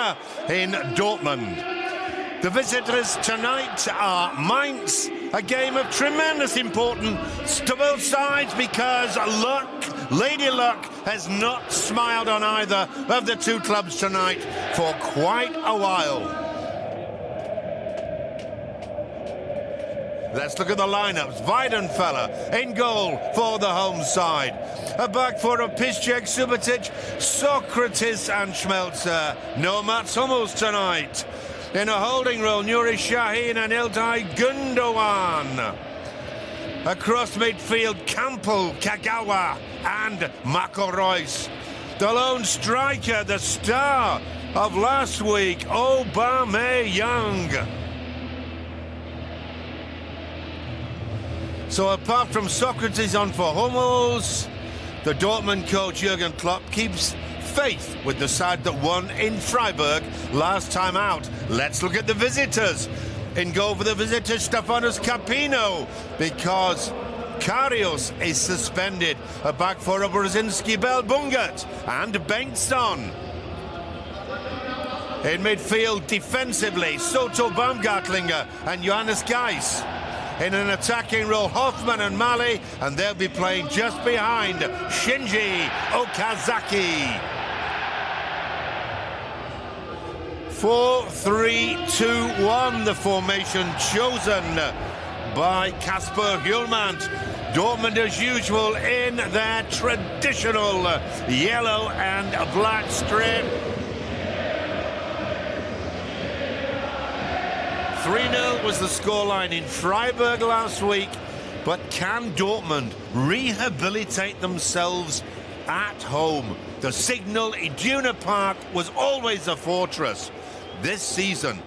Arena in Dortmund. The visitors tonight are Mainz, a game of tremendous importance to both sides because Lady Luck, has not smiled on either of the two clubs tonight for quite a while. Let's look at the lineups. Weidenfeller in goal for the home side. A back four of Piszczek, Subotic, Sokratis and Schmelzer. No Mats Hummels tonight. In a holding role, Nuri Sahin and Ilkay Gundogan. Across midfield, Campbell, Kagawa and Marco Reus. The lone striker, the star of last week, Aubameyang. So apart from Sokratis on for Hummels, the Dortmund coach Jurgen Klopp keeps faith with the side that won in Freiburg last time out. Let's look at the visitors. In goal for the visitors, Stefanos Capino, because Karius is suspended. A back four of Brzezinski, Belbungat and Bengtsson. In midfield, defensively, Soto, Baumgartlinger and Johannes Geis. In an attacking role, Hoffman and Mali, and they'll be playing just behind Shinji Okazaki. 4-3-2-1, the formation chosen by Kasper Hjulmand. Dortmund, as usual, in their traditional yellow and black strip. 3-0 was the scoreline in Freiburg last week, but can Dortmund rehabilitate themselves at home? The Signal Iduna Park was always a fortress this season.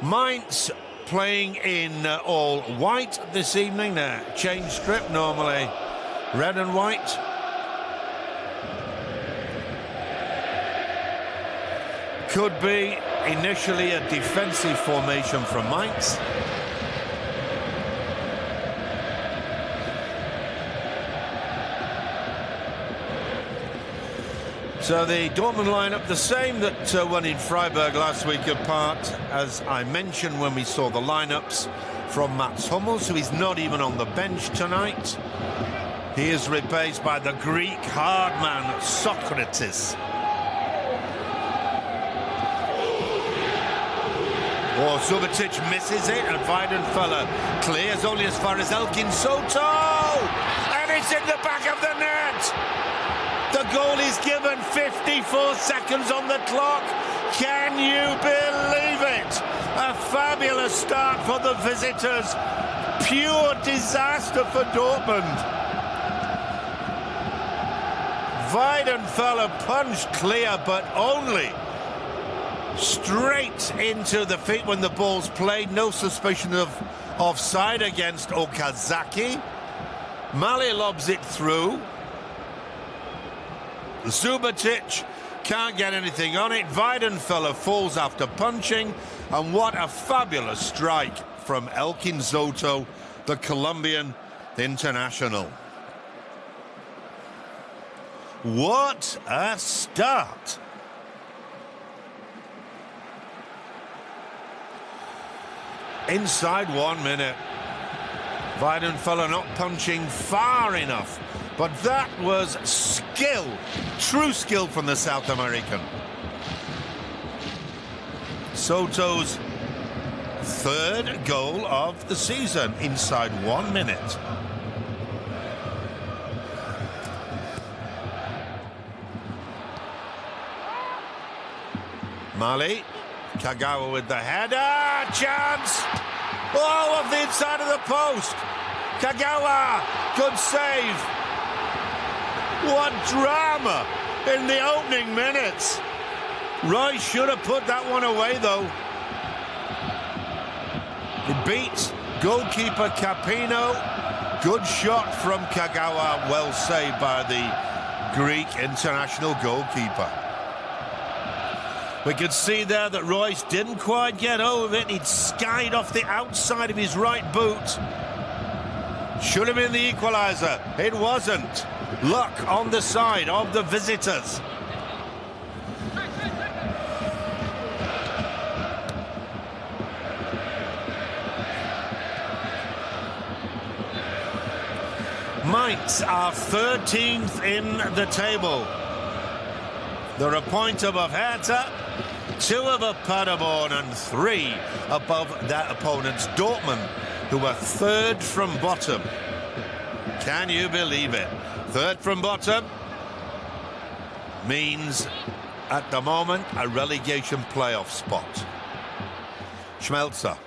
Mainz playing in all white this evening. Their change strip normally red and white. Could be initially a defensive formation from Mainz. So the Dortmund lineup, the same that won in Freiburg last week, apart, as I mentioned when we saw the lineups, from Mats Hummels, who is not even on the bench tonight. He is replaced by the Greek hard man, Sokratis. Oh, Subotic misses it, and Weidenfeller clears only as far as Elkin Soto! And it's in the back of the net! The goal is given, 54 seconds on the clock. Can you believe it? A fabulous start for the visitors. Pure disaster for Dortmund. Weidenfeller punched clear, but only straight into the feet when the ball's played. No suspicion of offside against Okazaki. Mali lobs it through. Subotic can't get anything on it. Weidenfeller falls after punching. And what a fabulous strike from Elkin Soto, the Colombian international. What a start. Inside 1 minute. Weidenfeller not punching far enough. But that was skill, true skill from the South American. Soto's third goal of the season inside 1 minute. Mali, Kagawa with the header, chance! Oh, off the inside of the post. Kagawa, good save. What drama in the opening minutes. Royce should have put that one away, though. It beats goalkeeper Capino. Good shot from Kagawa, well saved by the Greek international goalkeeper. We could see there that Royce didn't quite get over it. He'd skied off the outside of his right boot. Should have been the equaliser. It wasn't. Luck on the side of the visitors. points are 13th in the table. They're a point above Hertha, 2 above Paderborn, and 3 above their opponents, Dortmund, who are 3rd from bottom. Can you believe it? 3rd from bottom means, at the moment, a relegation playoff spot. Schmelzer.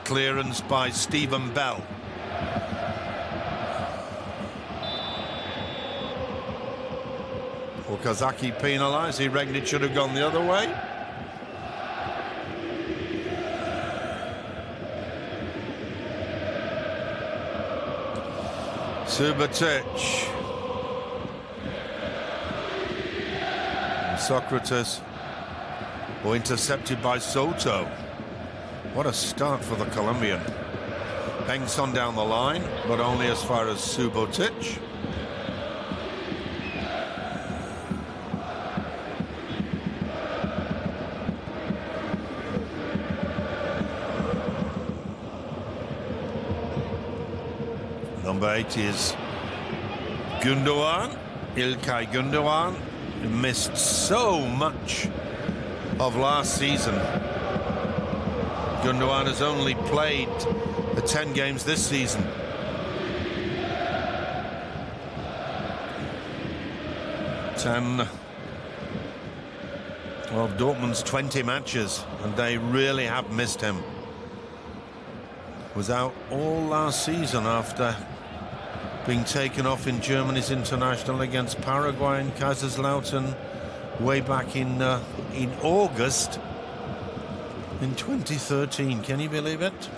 Clearance by Stephen Bell. Okazaki penalised. He reckoned it should have gone the other way. Subotic. Socrates. Intercepted by Soto. What a start for the Colombian. Bengtsson down the line, but only as far as Subotic. Number 8 is Gundogan, Ilkay Gundogan, who missed so much of last season. Gundogan has only played the 10 games this season. Ten of Dortmund's 20 matches, and they really have missed him. Was out all last season after being taken off in Germany's international against Paraguay and Kaiserslautern way back in August in 2013. Can you believe it?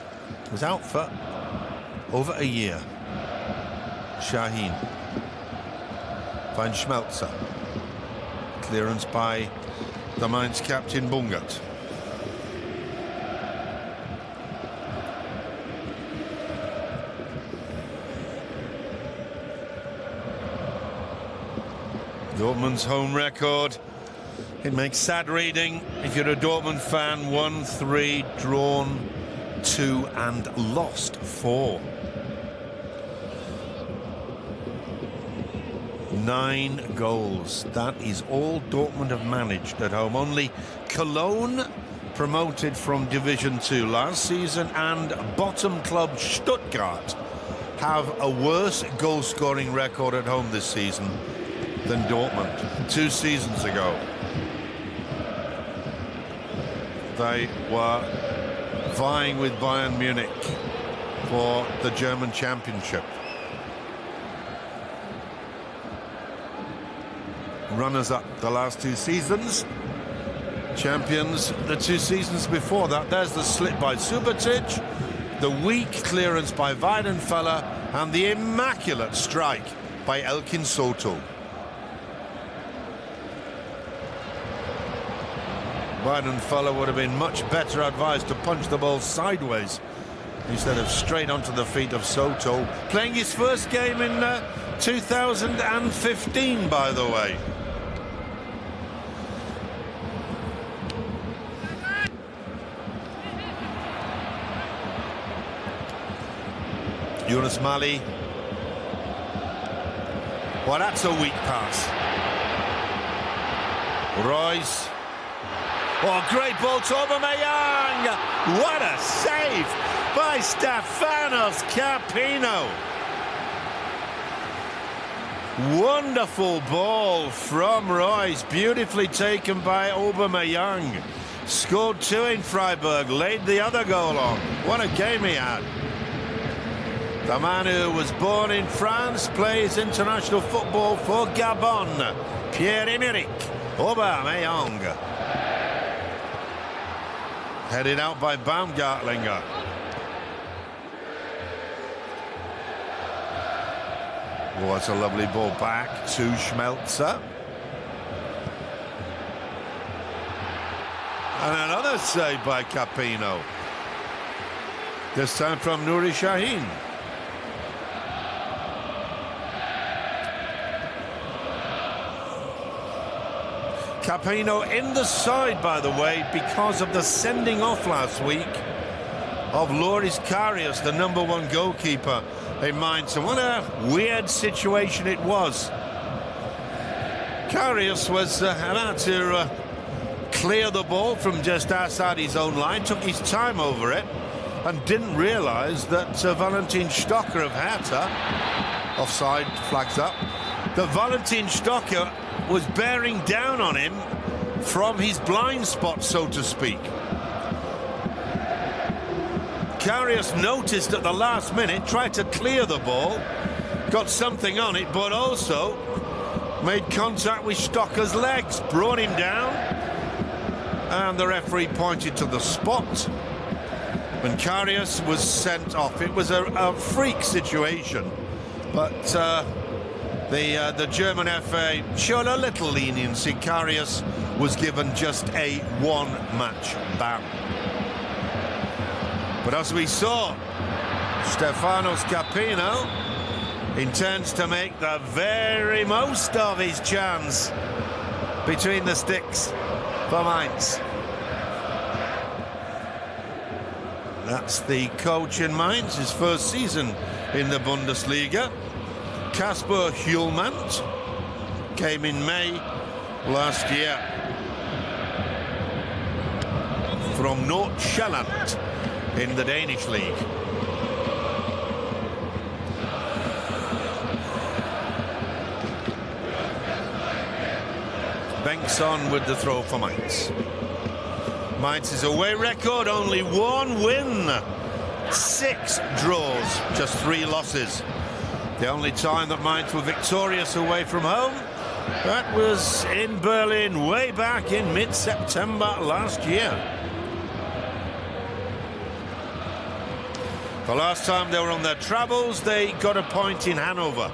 Was out for over a year. Şahin finds Schmelzer. Clearance by the Mainz captain Bungert. Dortmund's home record. It makes sad reading if you're a Dortmund fan. 1-3, drawn 2 and lost 4. 9 goals. That is all Dortmund have managed at home. Only Cologne, promoted from Division 2 last season, and bottom club Stuttgart have a worse goal-scoring record at home this season than Dortmund 2 seasons ago. They were vying with Bayern Munich for the German championship. Runners-up the last 2 seasons. Champions the 2 seasons before that. There's the slip by Subotic, the weak clearance by Weidenfeller, and the immaculate strike by Elkin Soto. Weidenfeller would have been much better advised to punch the ball sideways instead of straight onto the feet of Soto, playing his first game in 2015, by the way. Yunus Mali. Well, that's a weak pass. Royce. Oh, great ball to Aubameyang. What a save by Stefanos Capino. Wonderful ball from Royce, beautifully taken by Aubameyang. Scored 2 in Freiburg, laid the other goal on. What a game he had. The man who was born in France plays international football for Gabon. Pierre-Emerick Aubameyang. Headed out by Baumgartlinger. Oh, that's a lovely ball back to Schmelzer. And another save by Capino. This time from Nuri Şahin. Capino in the side, by the way, because of the sending off last week of Loris Karius, the #1 goalkeeper in Mainz. And what a weird situation it was. Karius was allowed to clear the ball from just outside his own line, took his time over it, and didn't realise that Valentin Stocker of Hertha, offside, flags up, that Valentin Stocker was bearing down on him from his blind spot, so to speak. Karius noticed at the last minute, tried to clear the ball, got something on it, but also made contact with Stocker's legs, brought him down, and the referee pointed to the spot when Karius was sent off. It was a freak situation, but the German FA showed a little leniency. Karius was given just a one-match ban. But as we saw, Stefanos Capino intends to make the very most of his chance between the sticks for Mainz. That's the coach in Mainz, his first season in the Bundesliga. Kasper Hjulmand came in May last year from Nordsjælland in the Danish league. Bengtsson with the throw for Mainz. Mainz's away record, only one win, 6 draws, just 3 losses. The only time that Mainz were victorious away from home, that was in Berlin way back in mid-September last year. The last time they were on their travels, they got a point in Hanover.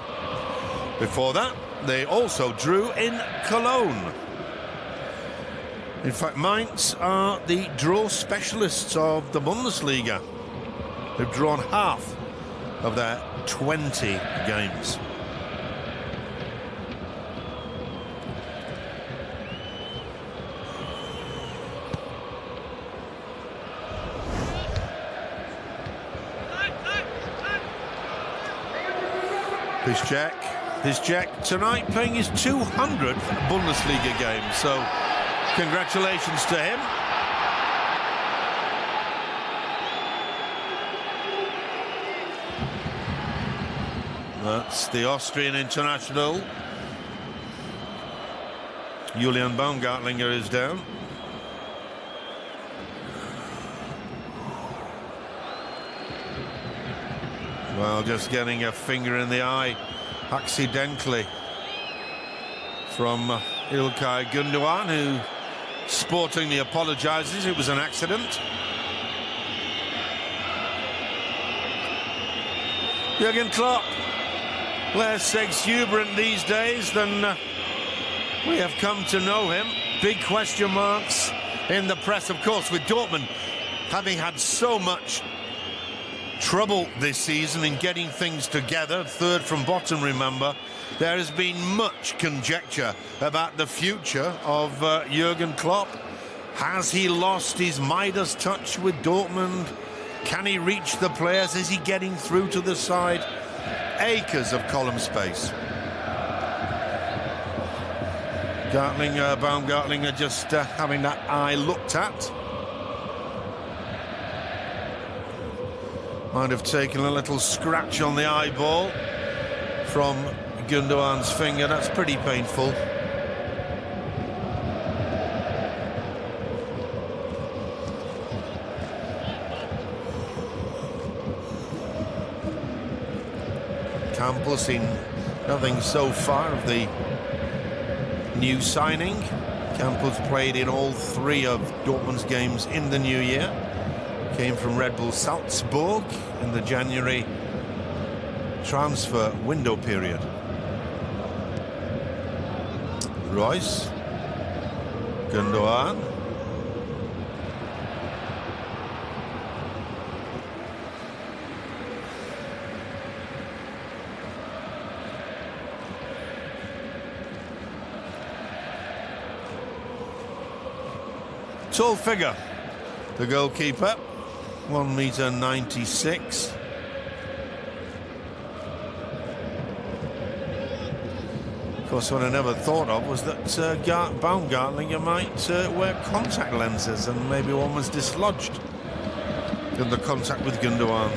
Before that, they also drew in Cologne. In fact, Mainz are the draw specialists of the Bundesliga. They've drawn half of their 20 games. Piszczek tonight playing his 200th Bundesliga game, so congratulations to him. That's the Austrian international. Julian Baumgartlinger is down. Well, just getting a finger in the eye accidentally from İlkay Gündoğan, who sportingly apologises. It was an accident. Jurgen Klopp, less exuberant these days than we have come to know him. Big question marks in the press, of course, with Dortmund having had so much trouble this season in getting things together. Third from bottom, remember. There has been much conjecture about the future of Jurgen Klopp. Has he lost his Midas touch with Dortmund? Can he reach the players? Is he getting through to the side? Acres of column space. Baumgartlinger just having that eye looked at. Might have taken a little scratch on the eyeball from Gündoğan's finger. That's pretty painful. Campbell seen nothing so far of the new signing. Campbell's played in all 3 of Dortmund's games in the new year. Came from Red Bull Salzburg in the January transfer window period. Royce, Gündoğan. Tall figure, the goalkeeper, 1.96 meters. course, what I never thought of was that Baumgartlinger might wear contact lenses, and maybe one was dislodged in the contact with Gundogan.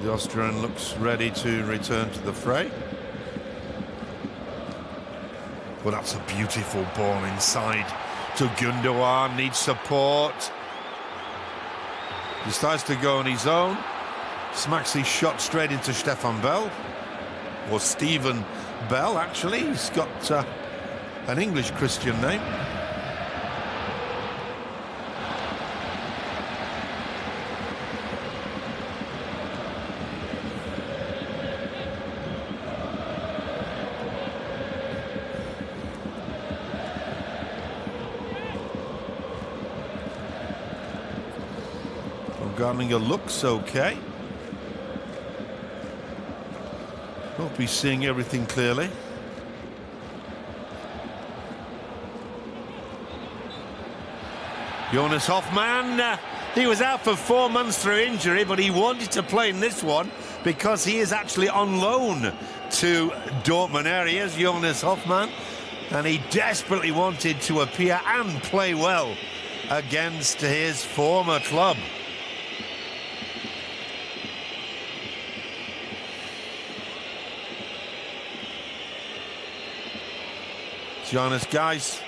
The Austrian looks ready to return to the fray. Well, that's a beautiful ball inside to Gundogan, needs support. Decides to go on his own. Smacks his shot straight into Stefan Bell. Or Stephen Bell, actually. He's got an English Christian name. Baumgartlinger looks okay. Hope he's seeing everything clearly. Jonas Hoffmann, he was out for 4 months through injury, but he wanted to play in this one because he is actually on loan to Dortmund areas, Jonas Hoffmann, and he desperately wanted to appear and play well against his former club. Jonas Geis.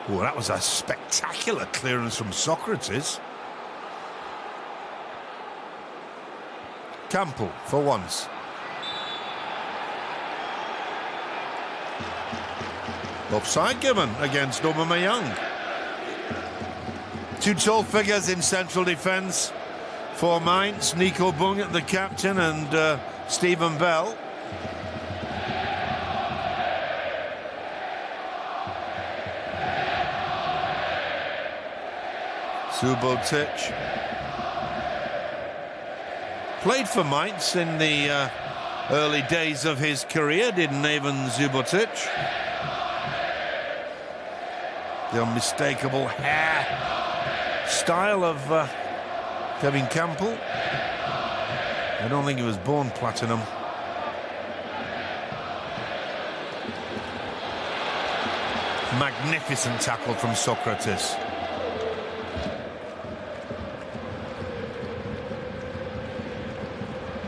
Oh, that was a spectacular clearance from Socrates. Campbell for once. Offside given against Aubameyang. Two tall figures in central defence for Mainz. Nico Bung, the captain, and Stephen Bell. Subotic played for Mainz in the early days of his career, didn't Ivan Subotic? The unmistakable hair style of Kevin Campbell. I don't think he was born platinum. Magnificent tackle from Socrates.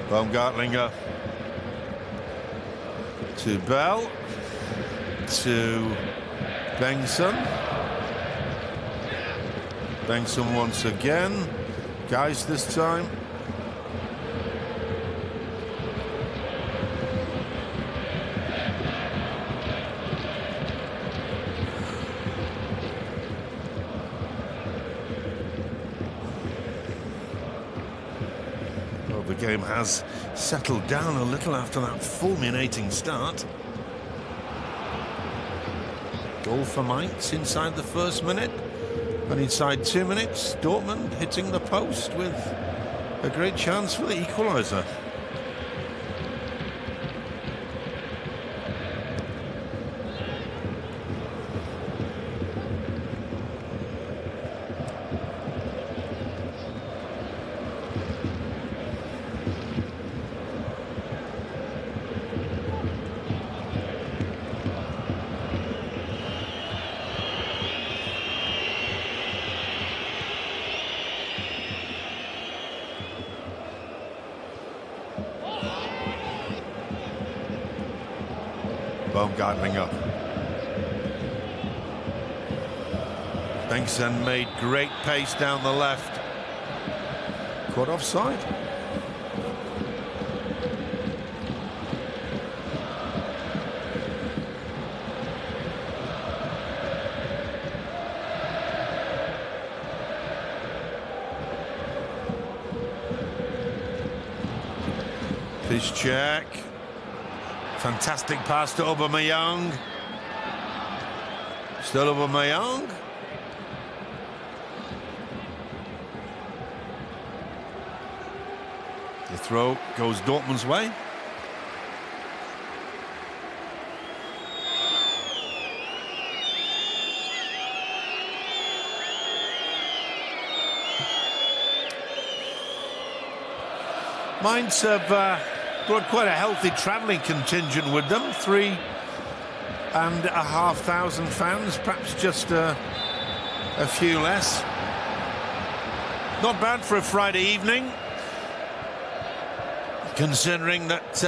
Baumgartlinger to Bell, to Bengtsson. Bengtsson once again. Guys this time. The game has settled down a little after that fulminating start. Goal for Mainz inside the first minute, and inside 2 minutes Dortmund hitting the post with a great chance for the equaliser. Baumgartlinger. Bengtsson made great pace down the left. Caught offside. Piszczek. Fantastic pass to Aubameyang. Still Aubameyang. The throw goes Dortmund's way. Mainz have got quite a healthy travelling contingent with them. 3,500 fans, perhaps just a few less. Not bad for a Friday evening, considering that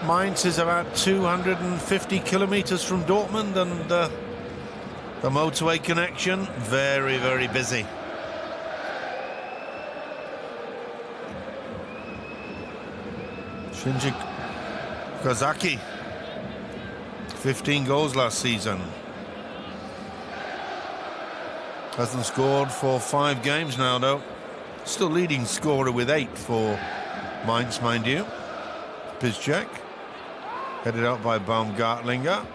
Mainz is about 250 kilometres from Dortmund, and the motorway connection very, very busy. Shinji Okazaki, 15 goals last season. Hasn't scored for 5 games now, though. Still leading scorer with 8 for Mainz, mind you. Piszczek, headed out by Baumgartlinger,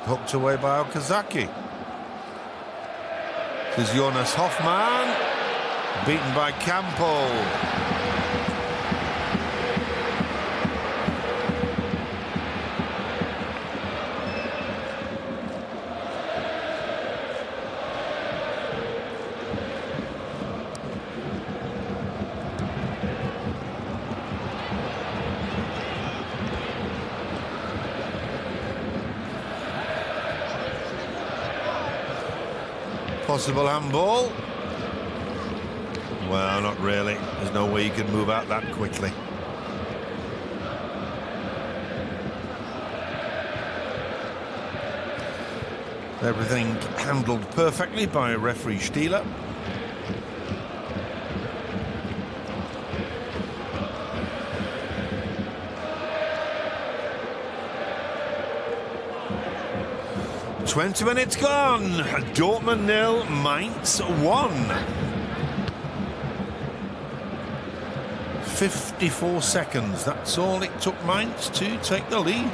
hooked away by Okazaki. This is Jonas Hoffmann, beaten by Campo. Possible handball. Well, not really. There's no way you can move out that quickly. Everything handled perfectly by referee Stieler. "20 minutes gone. Dortmund 0, Mainz 1. 54 seconds. That's all it took Mainz to take the lead.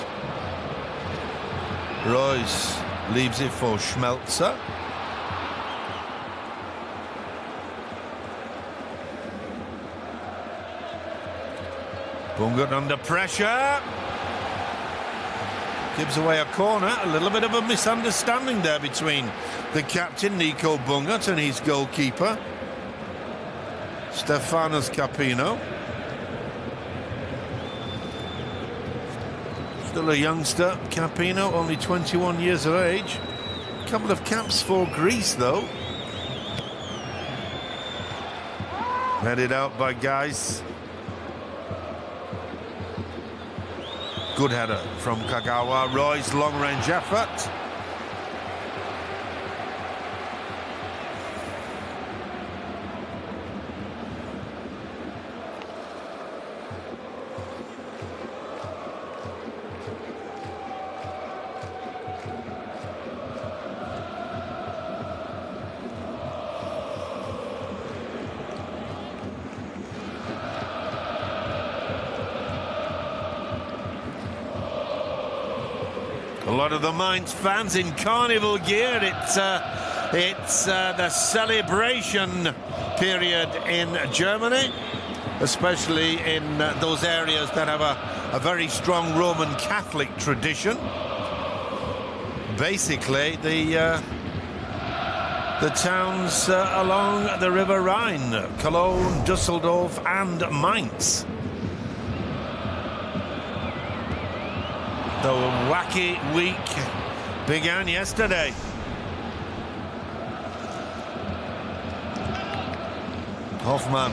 Reus leaves it for Schmelzer. Bungert under pressure. Gives away a corner. A little bit of a misunderstanding there between the captain, Nico Bungert, and his goalkeeper, Stefanos Capino. Still a youngster, Capino, only 21 years of age. A couple of caps for Greece, though. Headed out by Geis. Good header from Kagawa. Roy's long-range effort. A lot of the Mainz fans in carnival gear. It's the celebration period in Germany, especially in those areas that have a very strong Roman Catholic tradition. Basically, the towns along the River Rhine, Cologne, Dusseldorf, and Mainz. The wacky week began yesterday. Hoffmann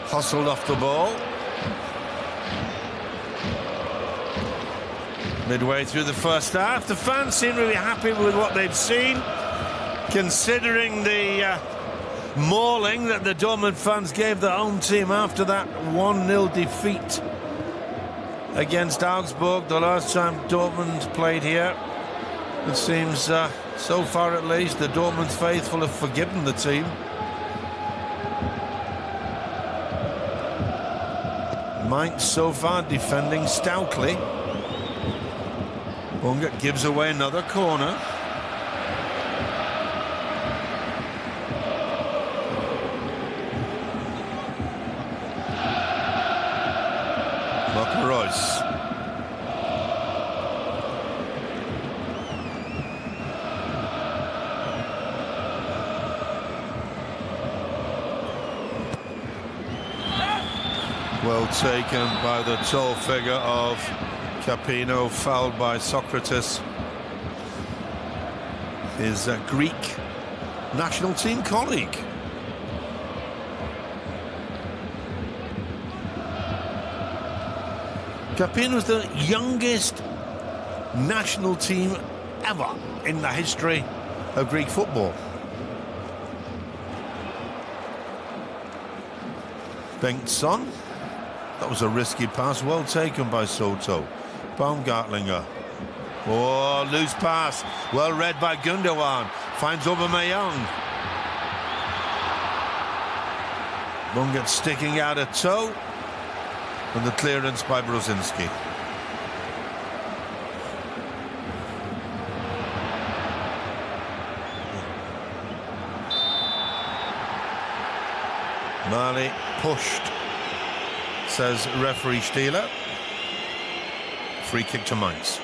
hustled off the ball. Midway through the first half, the fans seem to be happy with what they've seen, considering the mauling that the Dortmund fans gave the home team after that 1-0 defeat against Augsburg the last time Dortmund played here. It seems, so far at least, the Dortmund faithful have forgiven the team. Mainz so far defending stoutly. Bungert gives away another corner. Reus. Well taken by the tall figure of Capino, fouled by Socrates, his Greek national team colleague. Capino was the youngest national team ever in the history of Greek football. Bengtsson, that was a risky pass, well taken by Soto. Baumgartlinger, oh, loose pass, well read by Gundogan, finds Aubameyang. One gets sticking out a toe, and the clearance by Brozinski. Mali pushed, says referee Stieler. Free kick to Mainz.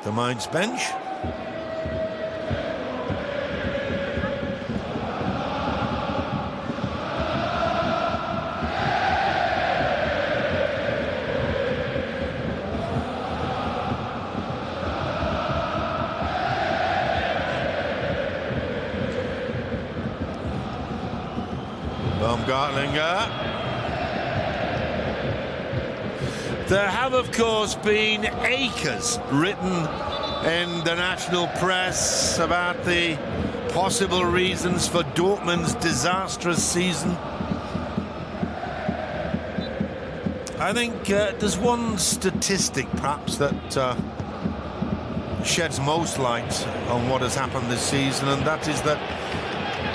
The Mainz bench. Baumgartlinger. There have, of course, been acres written in the national press about the possible reasons for Dortmund's disastrous season. I think there's one statistic, perhaps, that sheds most light on what has happened this season, and that is that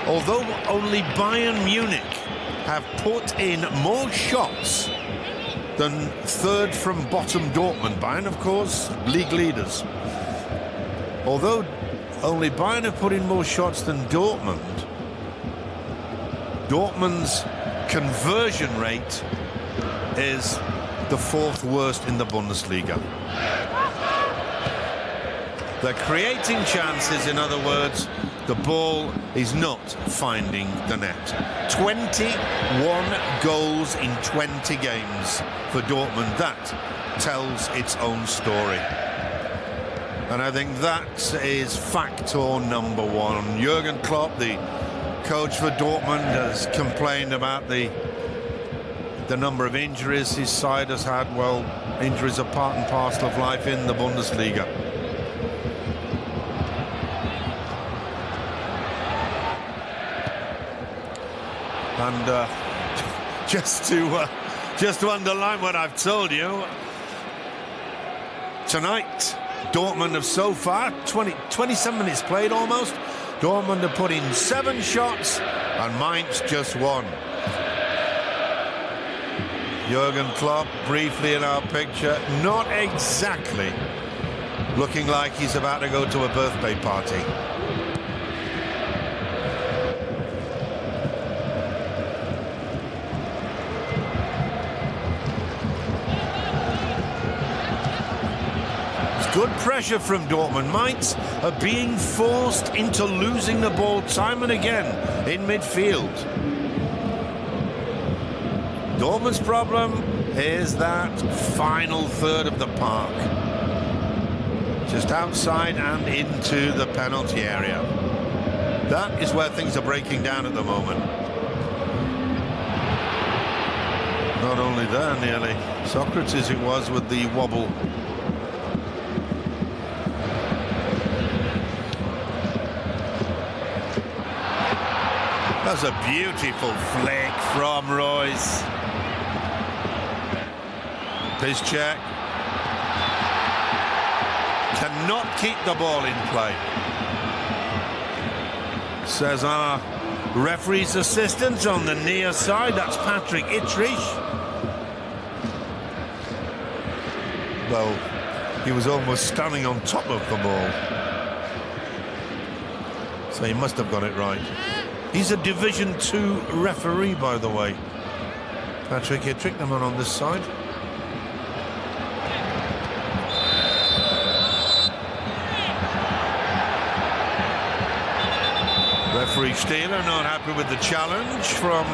although only Bayern Munich have put in more shots than third from bottom Dortmund, Bayern, of course, league leaders. Although only Bayern have put in more shots than Dortmund, Dortmund's conversion rate is the fourth worst in the Bundesliga. They're creating chances, in other words, the ball is not finding the net. 21 goals in 20 games for Dortmund. That tells its own story. And I think that is factor number one. Jurgen Klopp, the coach for Dortmund, has complained about the number of injuries his side has had. Well, injuries are part and parcel of life in the Bundesliga. And just to underline what I've told you, tonight Dortmund have so far 27 minutes played almost. Dortmund have put in 7 shots and Mainz just 1. Jurgen Klopp briefly in our picture, not exactly looking like he's about to go to a birthday party. Good pressure from Dortmund. Mainz are being forced into losing the ball time and again in midfield. Dortmund's problem is that final third of the park, just outside and into the penalty area. That is where things are breaking down at the moment. Not only there, nearly. Socrates it was with the wobble. That's a beautiful flick from Royce. Piszczek cannot keep the ball in play. Says our referee's assistant on the near side, that's Patrick Ittrich. Well, he was almost standing on top of the ball, so he must have got it right. He's a Division 2 referee, by the way. Patrick Trickman on this side. Referee Steeler not happy with the challenge from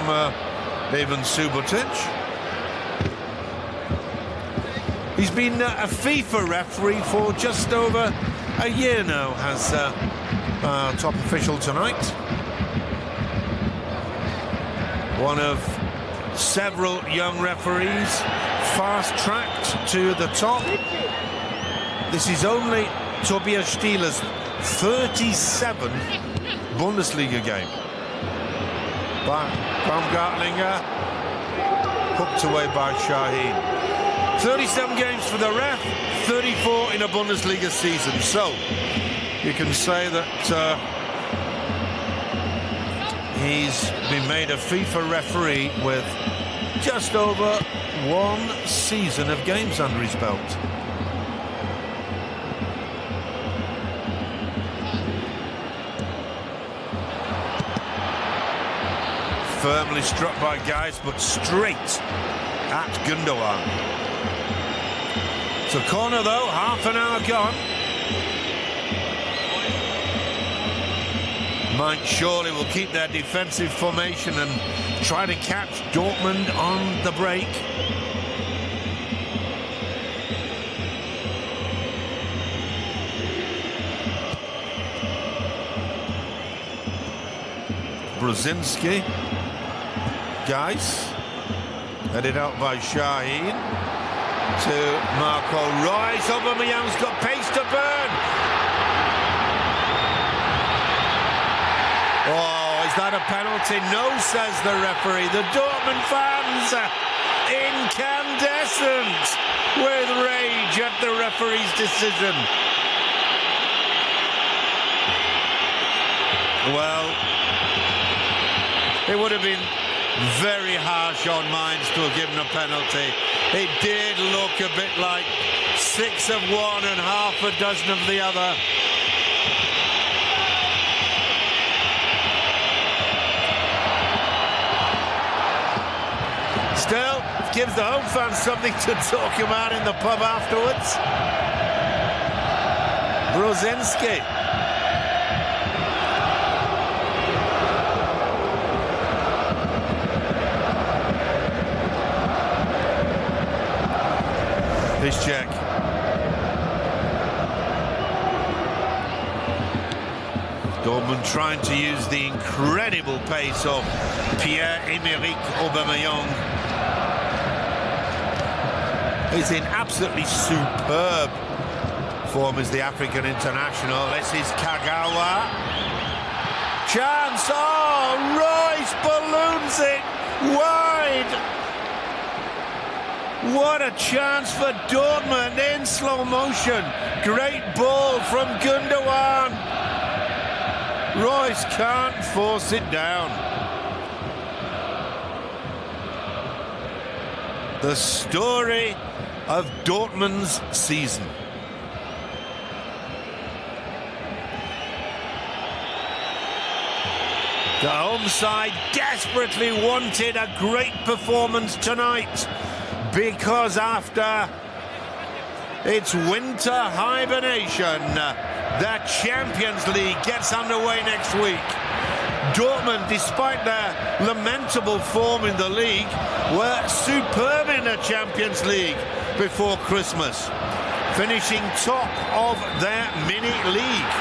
Ivan Subotic. He's been a FIFA referee for just over a year now, as our top official tonight. One of several young referees fast-tracked to the top. This is only Tobias Stieler's 37th Bundesliga game. Baumgartlinger hooked away by Shaheen. 37 games for the ref, 34 in a Bundesliga season. So you can say that he's been made a FIFA referee with just over 1 season of games under his belt. Firmly struck by Guys, but straight at Gundogan. So corner though, half an hour gone. Mainz surely will keep their defensive formation and try to catch Dortmund on the break. Brzezinski. Guys, headed out by Shaheen to Marco Reus. Aubameyang's got pace to burn. Oh, is that a penalty? No, says the referee. The Dortmund fans incandescent with rage at the referee's decision. Well, it would have been very harsh on Mainz to have given a penalty. It did look a bit like 6 of one and half a dozen of the other. Still, gives the home fans something to talk about in the pub afterwards. Brzezinski. Piszczek. Dortmund trying to use the incredible pace of Pierre-Emerick Aubameyang. He's in absolutely superb form as the African international. This is Kagawa. Chance. Oh, Reus balloons it wide. What a chance for Dortmund in slow motion. Great ball from Gundogan. Reus can't force it down. The story of Dortmund's season. The home side desperately wanted a great performance tonight, because after its winter hibernation, the Champions League gets underway next week. Dortmund, despite their lamentable form in the league, were superb in the Champions League before Christmas, finishing top of their mini-league.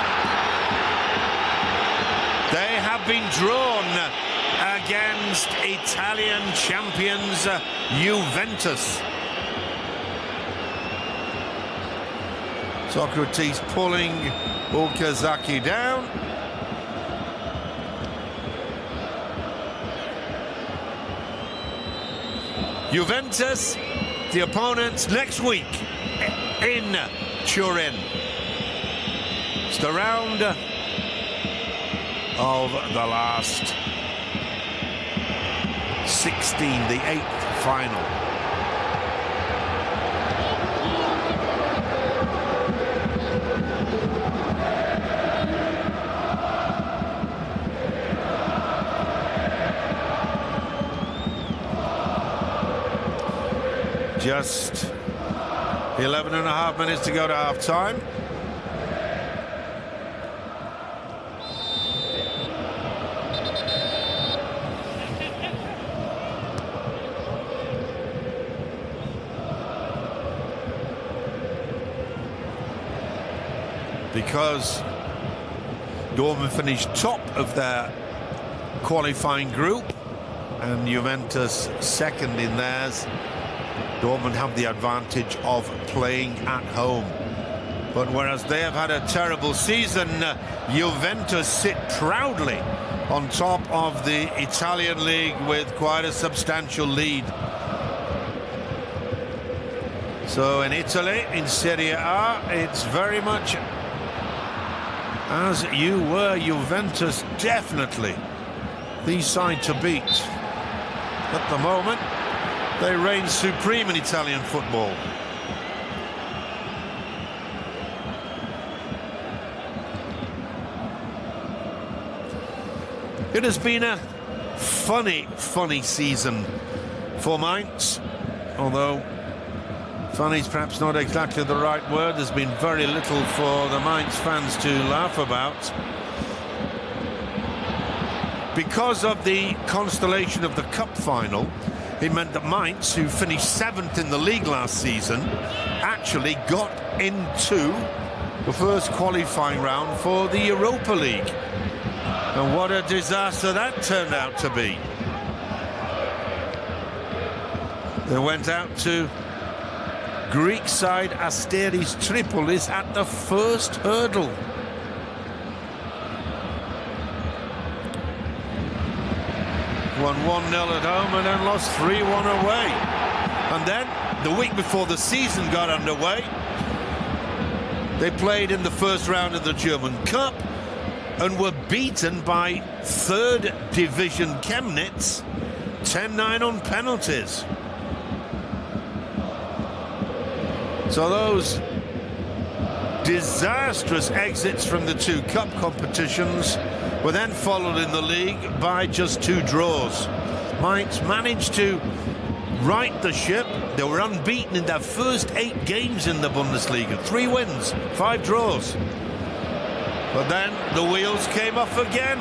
They have been drawn against Italian champions Juventus. Socrates pulling Okazaki down. Juventus, the opponents next week in Turin. It's the round of the last 16, the 8th final. Just 11 and a half minutes to go to half-time. Because Dortmund finished top of their qualifying group and Juventus second in theirs, Dortmund have the advantage of playing at home. But whereas they have had a terrible season, Juventus sit proudly on top of the Italian league with quite a substantial lead. So in Italy, in Serie A, it's very much as you were. Juventus definitely the side to beat. At the moment, they reign supreme in Italian football. It has been a funny season for Mainz, although funny is perhaps not exactly the right word. There's been very little for the Mainz fans to laugh about. Because of the constellation of the cup final, it meant that Mainz, who finished 7th in the league last season, actually got into the first qualifying round for the Europa League. And what a disaster that turned out to be. They went out to Greek side Asteris Tripolis at the first hurdle. Won 1-0 at home and then lost 3-1 away. And then, the week before the season got underway, they played in the first round of the German Cup and were beaten by 3rd Division Chemnitz 10-9 on penalties. So those disastrous exits from the 2 cup competitions were then followed in the league by just 2 draws. Mainz managed to right the ship. They were unbeaten in their first 8 games in the Bundesliga. 3 wins, 5 draws. But then the wheels came off again.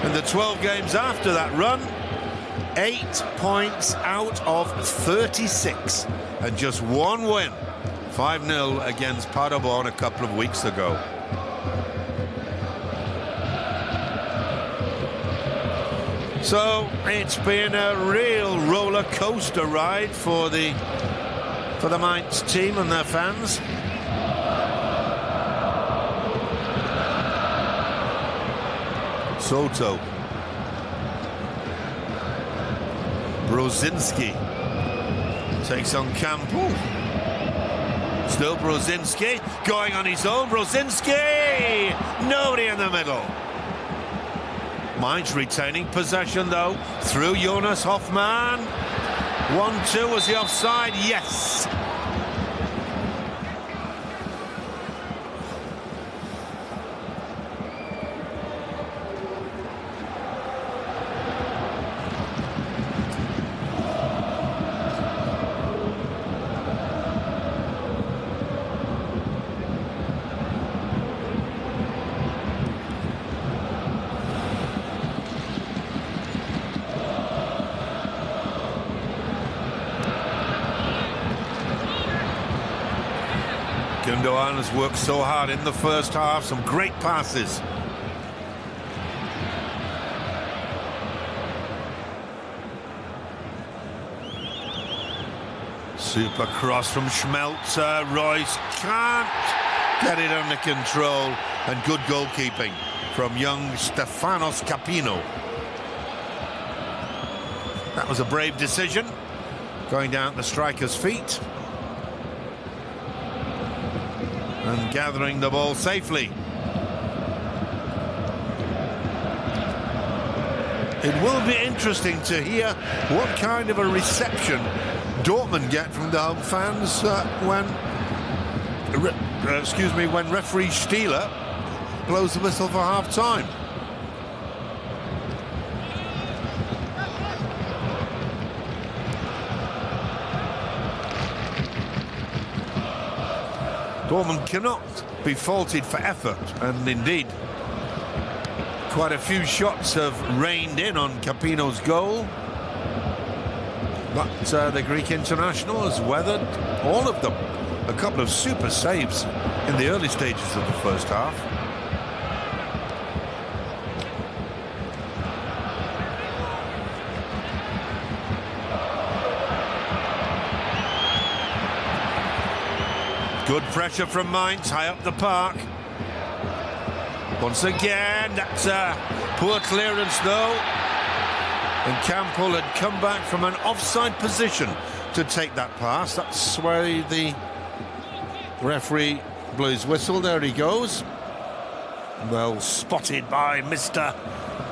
In the 12 games after that run, 8 points out of 36 and just 1 win. 5-0 against Paderborn a couple of weeks ago. So it's been a real roller coaster ride for the Mainz team and their fans. Soto. Brozinski takes on Campbell. Still Brozinski going on his own. Brozinski! Nobody in the middle. Mainz retaining possession though through Jonas Hoffmann. 1-2, was the offside? Yes. Gundogan has worked so hard in the first half, some great passes. Super cross from Schmelzer. Royce can't get it under control, and good goalkeeping from young Stefanos Capino. That was a brave decision, going down at the striker's feet and gathering the ball safely. It will be interesting to hear what kind of a reception Dortmund get from the home fans when referee Stieler blows the whistle for half-time. Dortmund cannot be faulted for effort, and indeed quite a few shots have rained in on Capino's goal, but the Greek international has weathered all of them. A couple of super saves in the early stages of the first half. Good pressure from Mainz, high up the park. Once again, that's a poor clearance though. And Campbell had come back from an offside position to take that pass. That's where the referee blew his whistle. There he goes. Well spotted by Mr.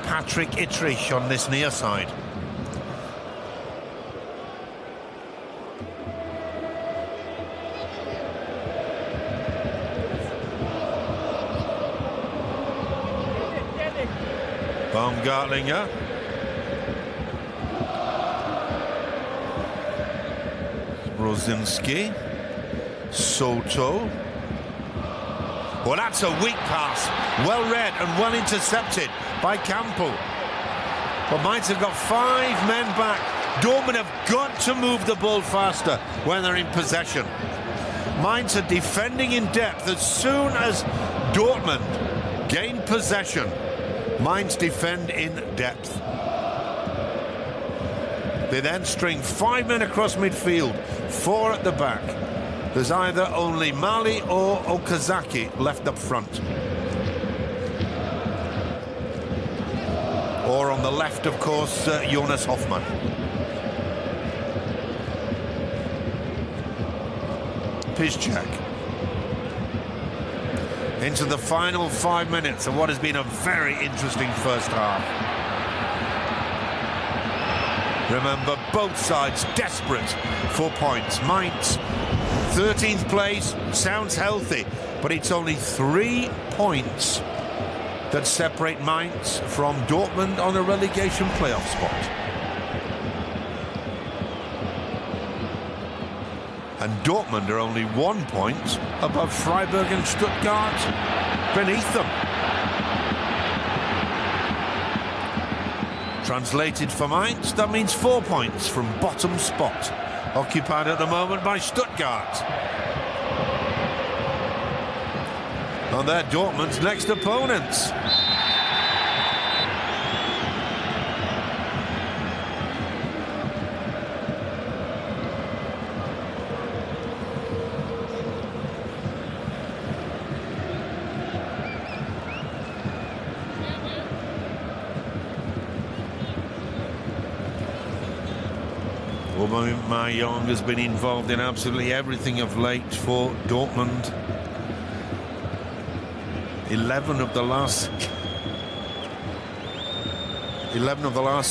Patrick Ittrich on this near side. Baumgartlinger. Rosinski. Soto. Well, that's a weak pass. Well read and well intercepted by Campbell. But Mainz have got 5 men back. Dortmund have got to move the ball faster when they're in possession. Mainz are defending in depth. As soon as Dortmund gain possession, Mainz defend in depth. They then string 5 men across midfield, 4 at the back. There's either only Mali or Okazaki left up front. Or on the left, of course, Jonas Hoffmann. Piszczek. Into the final 5 minutes of what has been a very interesting first half. Remember, both sides desperate for points. Mainz, 13th place, sounds healthy, but it's only 3 points that separate Mainz from Dortmund on a relegation playoff spot. And Dortmund are only 1 point above Freiburg and Stuttgart beneath them. Translated for Mainz, that means 4 points from bottom spot, occupied at the moment by Stuttgart. And they're Dortmund's next opponents. Aubameyang has been involved in absolutely everything of late for Dortmund. 11 of the last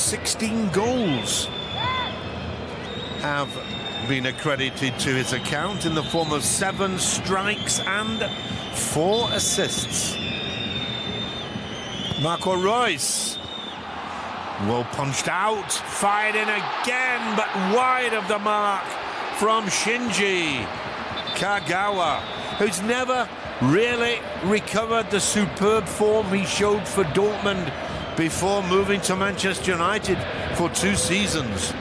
16 goals have been accredited to his account in the form of 7 strikes and 4 assists. Marco Reus. Well punched out, fired in again, but wide of the mark from Shinji Kagawa, who's never really recovered the superb form he showed for Dortmund before moving to Manchester United for 2 seasons.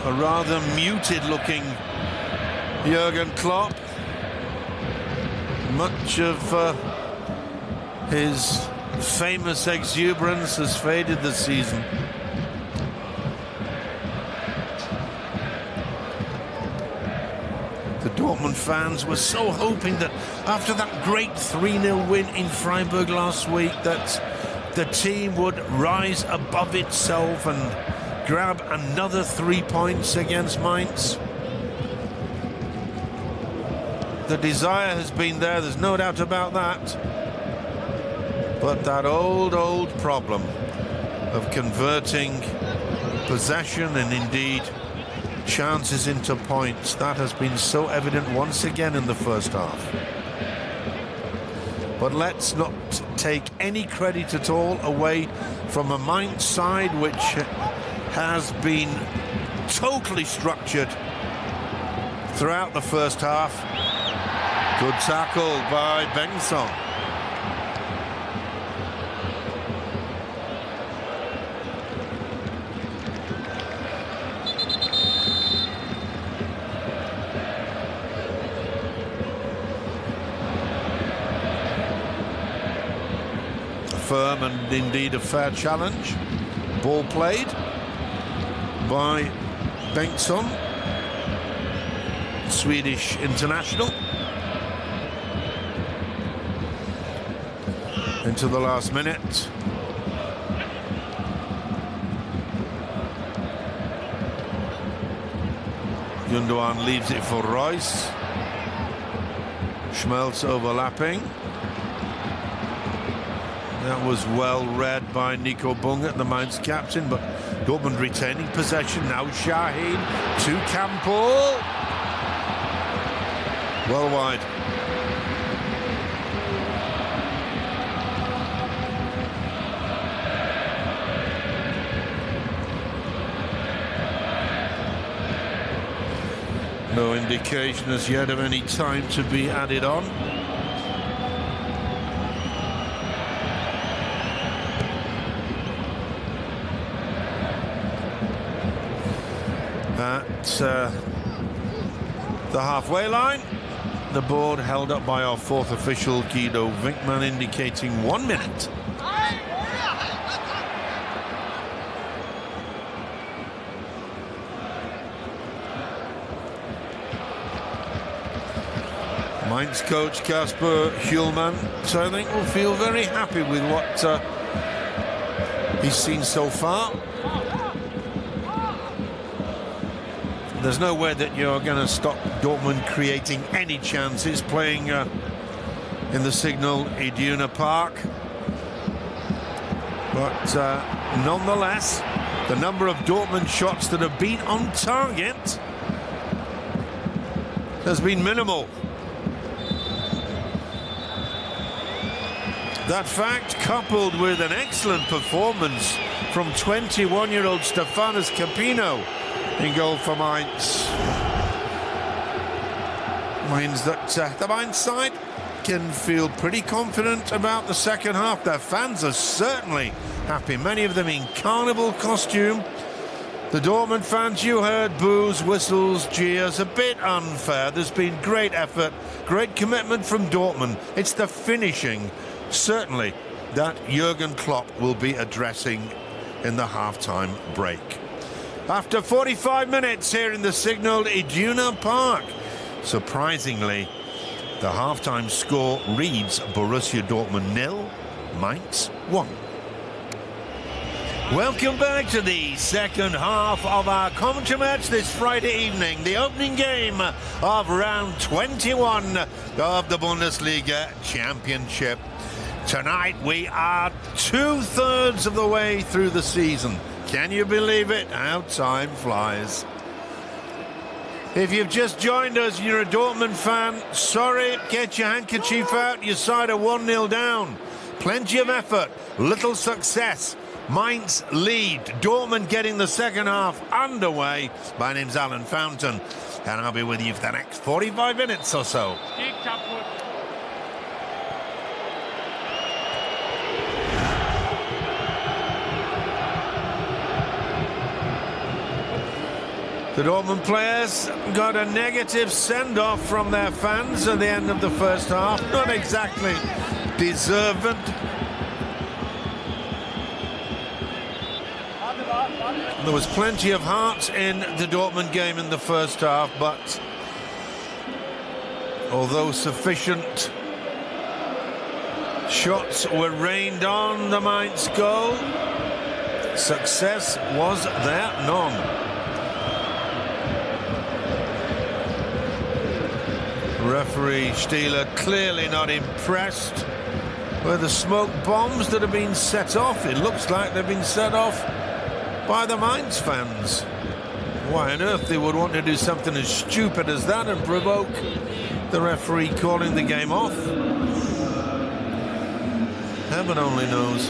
A rather muted-looking Jurgen Klopp. Much of his famous exuberance has faded this season. The Dortmund fans were so hoping that after that great 3-0 win in Freiburg last week that the team would rise above itself and grab another 3 points against Mainz. The desire has been there, there's no doubt about that. But that old problem of converting possession and indeed chances into points, that has been so evident once again in the first half. But let's not take any credit at all away from a Mainz side which has been totally structured throughout the first half. Good tackle by Bengtsson. Firm and indeed a fair challenge. Ball played by Bengtsson, Swedish international. Into the last minute. Gundogan leaves it for Royce. Schmelz overlapping. That was well read by Nico Bunget, the Mainz captain, but Dortmund retaining possession. Now Şahin to Campbell. Well wide. No indication as yet of any time to be added on. At the halfway line, the board held up by our fourth official, Guido Winkman, indicating 1 minute. Mainz coach Kasper Hjulman, so I think, will feel very happy with what he's seen so far. There's no way that you're going to stop Dortmund creating any chances playing in the Signal Iduna Park. But nonetheless, the number of Dortmund shots that have been on target has been minimal. That fact, coupled with an excellent performance from 21-year-old Stefanos Capino in goal for Mainz, means that the Mainz side can feel pretty confident about the second half. Their fans are certainly happy, many of them in carnival costume. The Dortmund fans, you heard boos, whistles, jeers, a bit unfair. There's been great effort, great commitment from Dortmund. It's the finishing, certainly, that Jurgen Klopp will be addressing in the half-time break. After 45 minutes here in the Signal Iduna Park, surprisingly, the half-time score reads Borussia Dortmund 0, Mainz 1. Welcome back to the second half of our commentary match this Friday evening, the opening game of round 21 of the Bundesliga Championship. Tonight we are 2/3 of the way through the season. Can you believe it? How time flies. If you've just joined us and you're a Dortmund fan, sorry, get your handkerchief out. Your side are 1-0 down. Plenty of effort, little success. Mainz lead. Dortmund getting the second half underway. My name's Alan Fountain, and I'll be with you for the next 45 minutes or so. The Dortmund players got a negative send-off from their fans at the end of the first half. Not exactly deserved. There was plenty of heart in the Dortmund game in the first half, but although sufficient shots were rained on the Mainz goal, success was there none. Referee Stieler clearly not impressed with the smoke bombs that have been set off. It looks like they've been set off by the Mainz fans. Why on earth they would want to do something as stupid as that and provoke the referee calling the game off? Heaven only knows.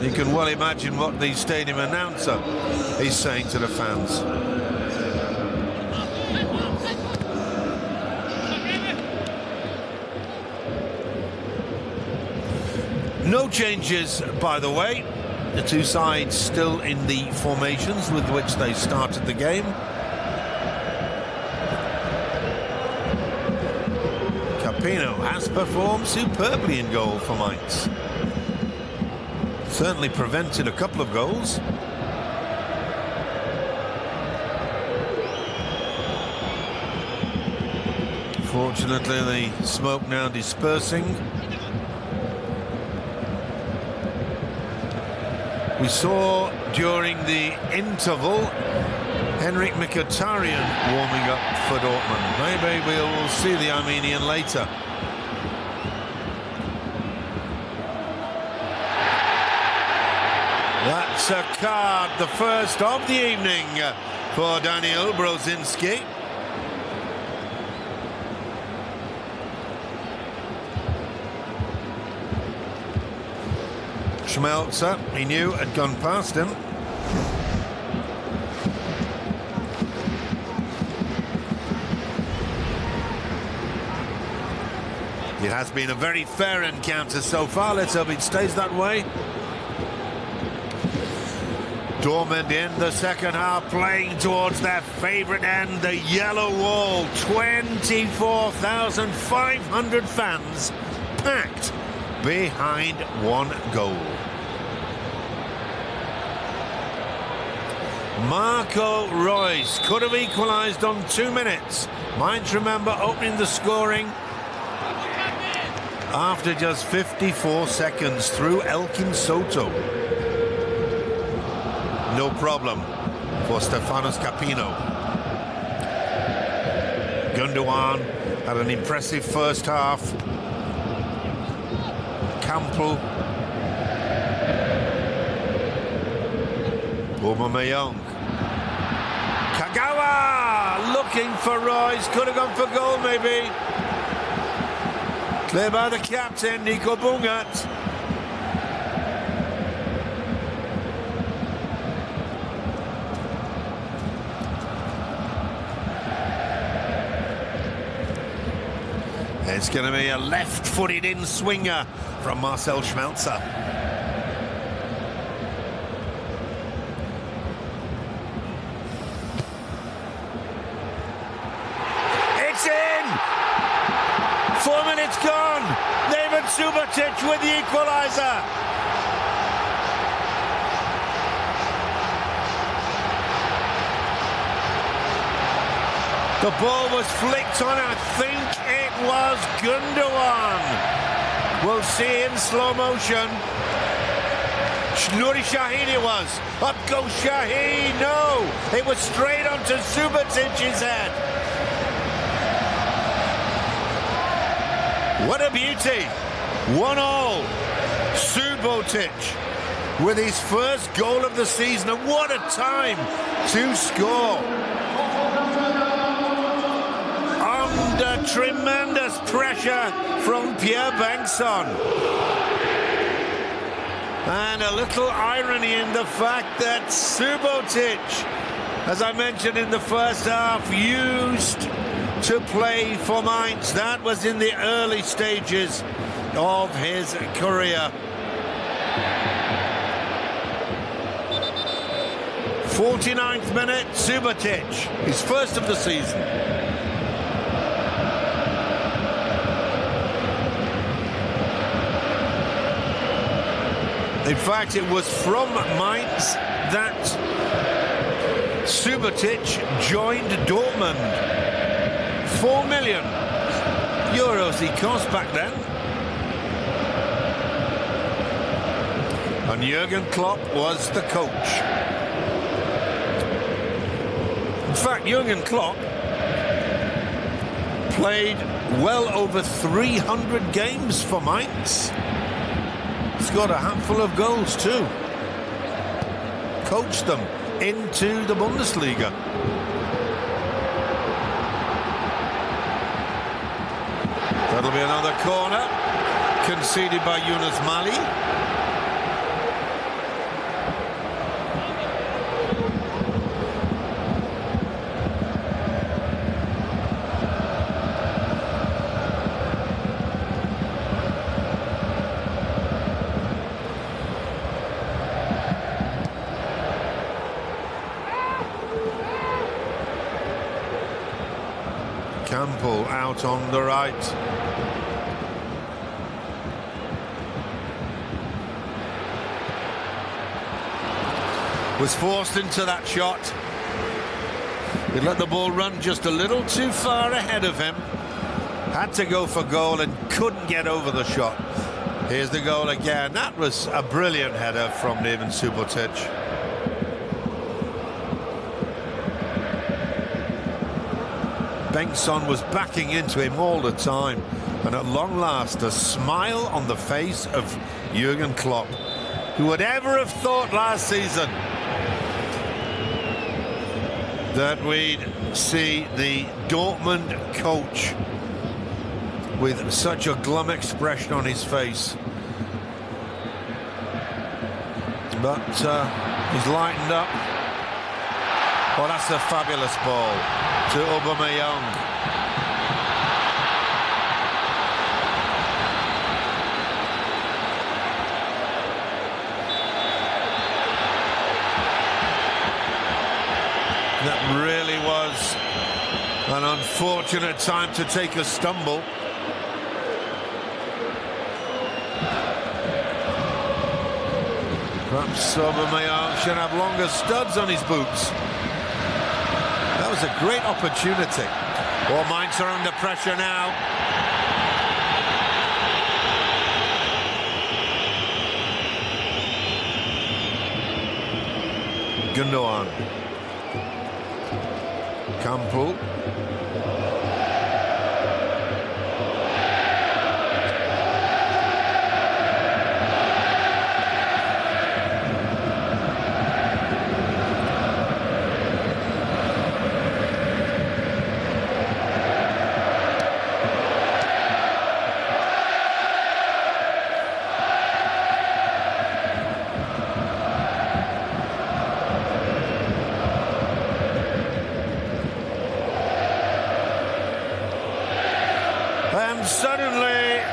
You can well imagine what the stadium announcer is saying to the fans. No changes, by the way. The two sides still in the formations with which they started the game. Capino has performed superbly in goal for Mainz. Certainly prevented a couple of goals. Fortunately, the smoke now dispersing. We saw during the interval Henrik Mkhitaryan warming up for Dortmund. Maybe we'll see the Armenian later. That's a card, the first of the evening for Daniel Brozinski. Schmelzer, he knew, had gone past him. It has been a very fair encounter so far. Let's hope it stays that way. Dortmund in the second half playing towards their favourite end, the yellow wall. 24,500 fans packed behind one goal. Marco Reus could have equalised on 2 minutes. Mainz, remember, opening the scoring after just 54 seconds through Elkin Soto. No problem for Stefanos Capino. Gundogan had an impressive first half. Campbell. Aubameyang. Kagawa looking for Reus. Could have gone for goal maybe. Clear by the captain, Nico Bungat. It's going to be a left-footed in-swinger from Marcel Schmelzer. It's in! 4 minutes gone. David Subotic with the equaliser. The ball was flicked on, I think it was Gundogan. We'll see in slow motion. Nuri Sahin it was. Up goes Sahin. No, it was straight onto Subotic's head. What a beauty. 1-1. Subotic with his first goal of the season. And what a time to score. Under tremendous pressure from Pierre Bengtsson. And a little irony in the fact that Subotic, as I mentioned in the first half, used to play for Mainz. That was in the early stages of his career. 49th minute, Subotic, his first of the season. In fact, it was from Mainz that Subotic joined Dortmund. 4 million euros he cost back then. And Jurgen Klopp was the coach. In fact, Jurgen Klopp played well over 300 games for Mainz. Scored a handful of goals too. Coached them into the Bundesliga. That'll be another corner conceded by Yunus Mali. Campbell out on the right. Was forced into that shot. He let the ball run just a little too far ahead of him. Had to go for goal and couldn't get over the shot. Here's the goal again. That was a brilliant header from Neven Subotic. Bengtsson was backing into him all the time, and at long last a smile on the face of Jurgen Klopp. Who would ever have thought last season that we'd see the Dortmund coach with such a glum expression on his face? But he's lightened up. Well, that's a fabulous ball to Aubameyang. That really was an unfortunate time to take a stumble. Perhaps Aubameyang should have longer studs on his boots. That was a great opportunity. Well, Mainz are under pressure now. Gundogan. Campbell. And suddenly,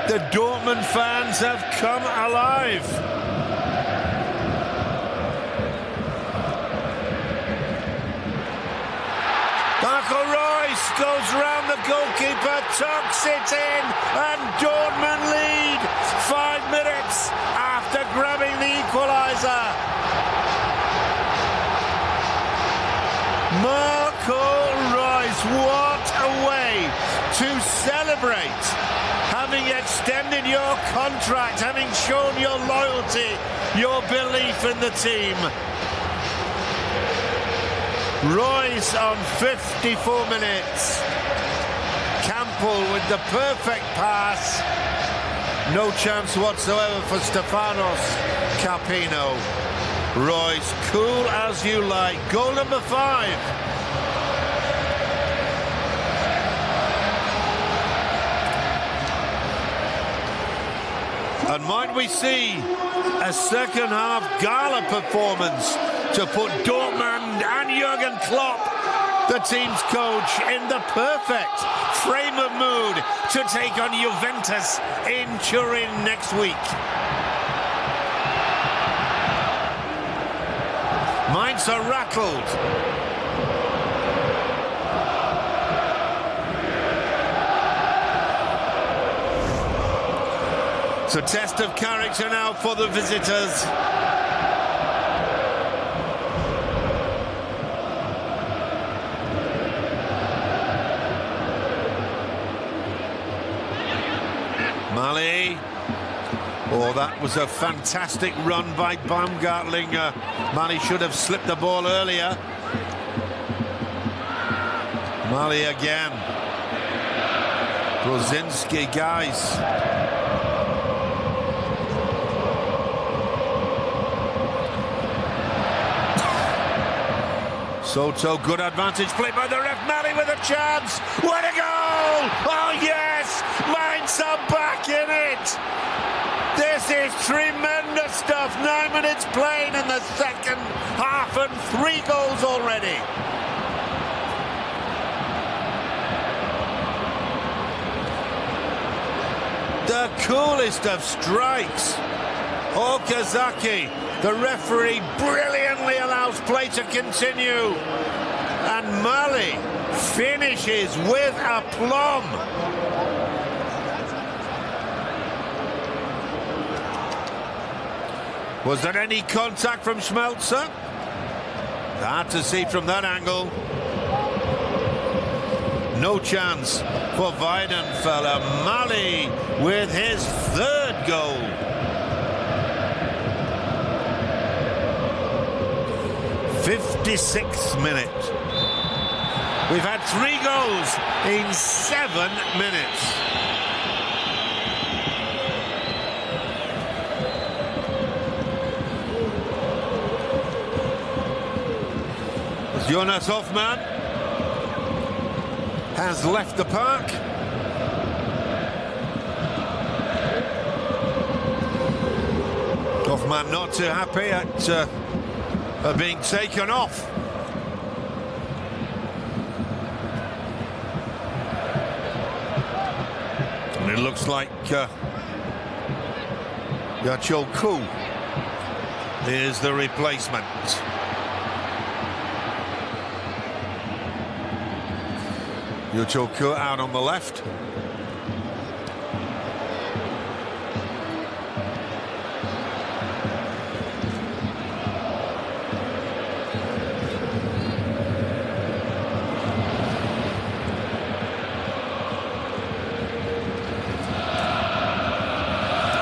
the Dortmund fans have come alive. Marco Reus goes round the goalkeeper, tucks it in, and Dortmund lead 5 minutes after grabbing the equaliser. Marco Reus, what a way to celebrate having extended your contract, having shown your loyalty, your belief in the team. Reus on 54 minutes. Campbell with the perfect pass. No chance whatsoever for Stefanos Capino. Reus, cool as you like. Goal number 5. And might we see a second half gala performance to put Dortmund and Jurgen Klopp, the team's coach, in the perfect frame of mood to take on Juventus in Turin next week. Mainz are rattled. It's a test of character now for the visitors. Mali. Oh, that was a fantastic run by Baumgartlinger. Mali should have slipped the ball earlier. Mali again. Brzezinski, guys. Soto, good advantage played by the ref. Mali with a chance. What a goal! Oh yes! Mainz are back in it! This is tremendous stuff. 9 minutes played in the second half and 3 goals already. The coolest of strikes. Okazaki, the referee, brilliantly allows play to continue. And Mali finishes with aplomb. Was there any contact from Schmelzer? Hard to see from that angle. No chance for Weidenfeller. Mali with his third goal. '56th minute. We've had 3 goals in 7 minutes. Jonas Hoffmann has left the park. Hoffmann not too happy at being taken off. And it looks like Yarchoğlu is the replacement. Yarchoğlu out on the left.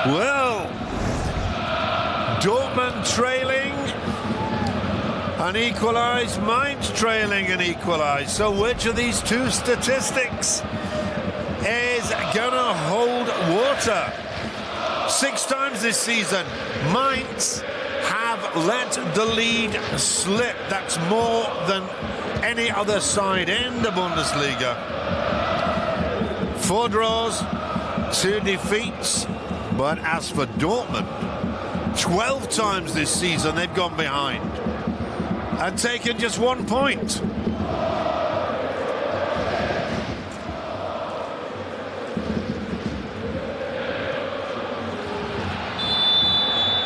Well, Dortmund trailing and equalised, Mainz trailing and equalised. So which of these two statistics is gonna hold water? 6 times this season, Mainz have let the lead slip. That's more than any other side in the Bundesliga. 4 draws, 2 defeats. But as for Dortmund, 12 times this season they've gone behind and taken just 1 point.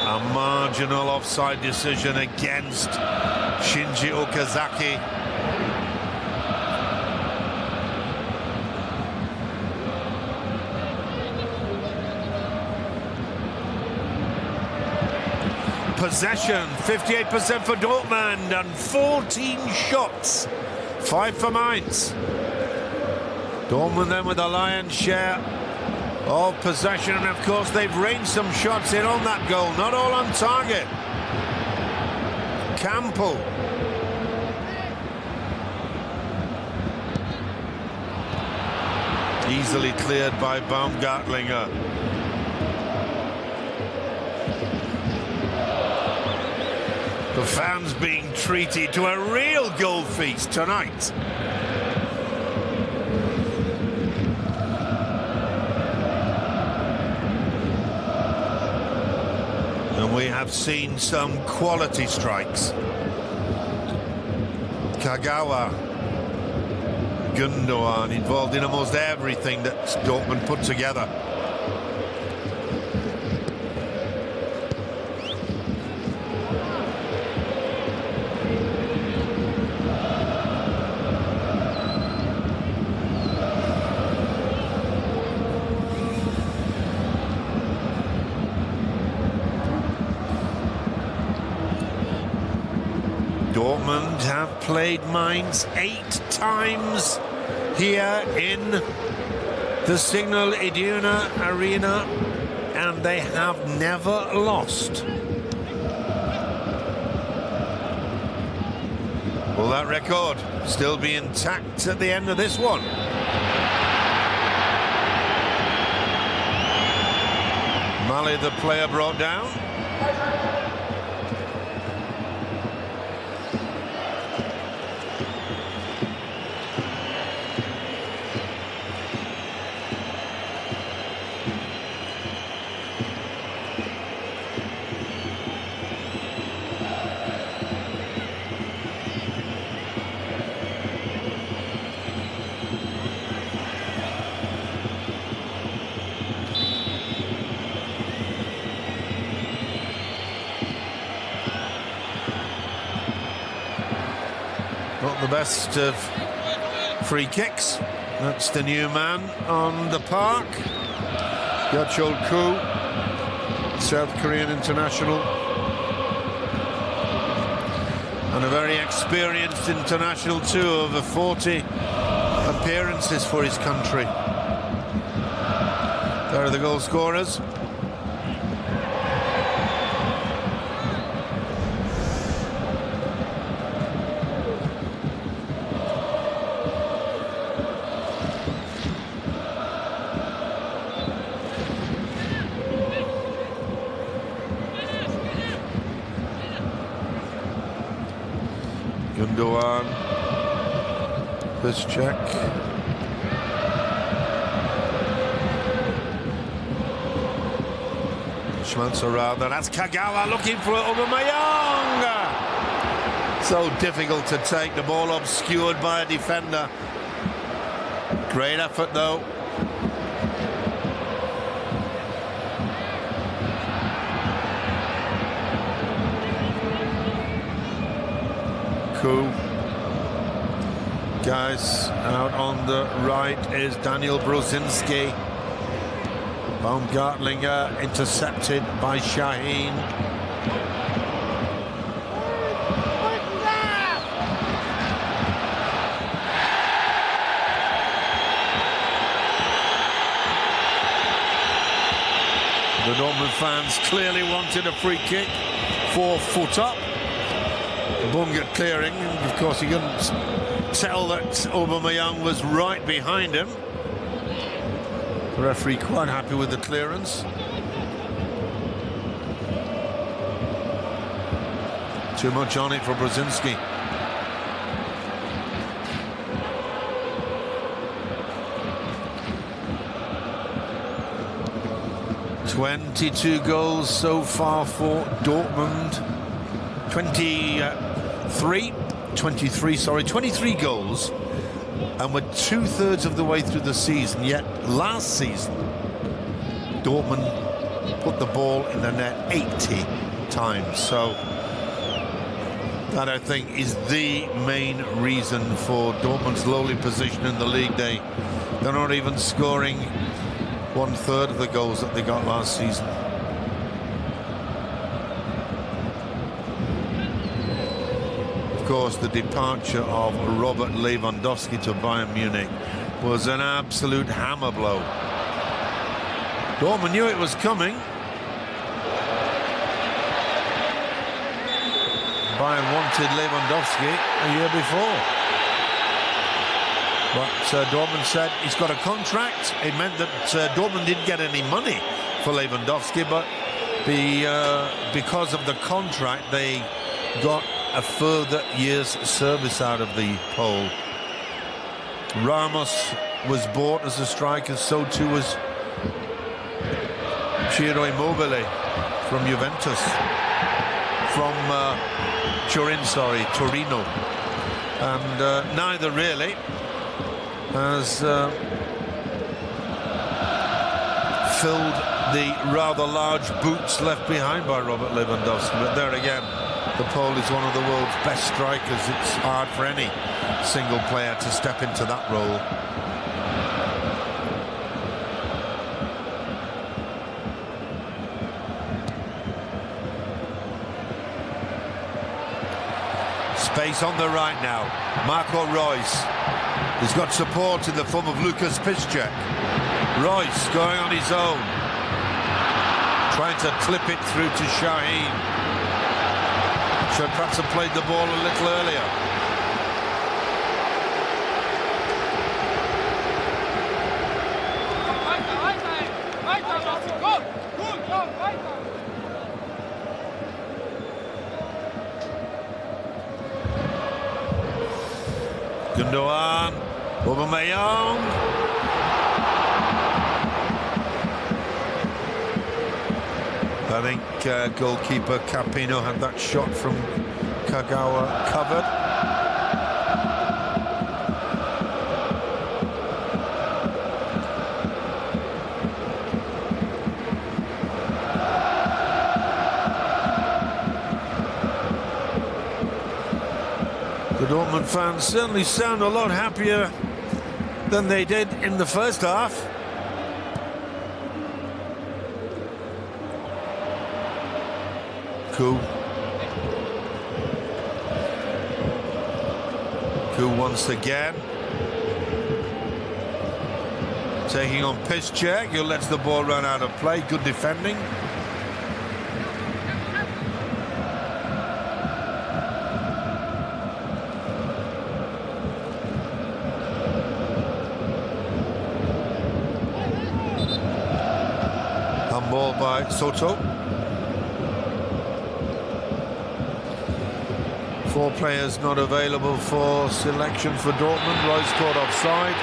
A marginal offside decision against Shinji Okazaki. Possession, 58% for Dortmund and 14 shots, 5 for Mainz. Dortmund then with a lion's share of possession, and of course they've ranged some shots in on that goal, not all on target. Campbell. Easily cleared by Baumgartlinger. The fans being treated to a real goal feast tonight. And we have seen some quality strikes. Kagawa, Gundogan involved in almost everything that Dortmund put together. Dortmund have played Mainz 8 times here in the Signal Iduna Arena, and they have never lost. Will that record still be intact at the end of this one? Mali, the player, brought down. Not the best of free kicks. That's the new man on the park. Yeochol Koo, South Korean international. And a very experienced international too, over 40 appearances for his country. There are the goal scorers. Gundogan, Piszczek, Schmelzer rather. That's Kagawa looking for Aubameyang. So difficult to take the ball, obscured by a defender. Great effort though. Koo. Guys, out on the right is Daniel Brosinski. Baumgartlinger intercepted by Shaheen. The Dortmund fans clearly wanted a free kick, 4 foot up. Bunga clearing, and of course you couldn't tell that Aubameyang was right behind him. The referee quite happy with the clearance. Too much on it for Brosinski. "22 goals so far for Dortmund. 23 goals, and we're 2/3 of the way through the season. Yet last season Dortmund put the ball in the net 80 times. So that, I think, is the main reason for Dortmund's lowly position in the league. They're not even scoring 1/3 of the goals that they got last season. Of course, the departure of Robert Lewandowski to Bayern Munich was an absolute hammer blow. Dortmund knew it was coming. Bayern wanted Lewandowski a year before. But Dortmund said he's got a contract. It meant that Dortmund didn't get any money for Lewandowski, but because of the contract, they got a further year's service out of the Pole. Ramos was bought as a striker, so too was Ciro Immobile from Juventus, from Torino, and neither really has filled the rather large boots left behind by Robert Lewandowski. But there again, the Pole is one of the world's best strikers. It's hard for any single player to step into that role. Space on the right now. Marco Reus. He's got support in the form of Lucas Piszczek. Reus going on his own, trying to clip it through to Shaheen. Should perhaps have played the ball a little earlier. Gundogan, Aubameyang. I think goalkeeper Capino had that shot from Kagawa covered. The Dortmund fans certainly sound a lot happier than they did in the first half. Cool. Cool once again. Taking on Piszczek, who lets the ball run out of play. Good defending. Handball by Soto. 4 players not available for selection for Dortmund. Royce caught offside.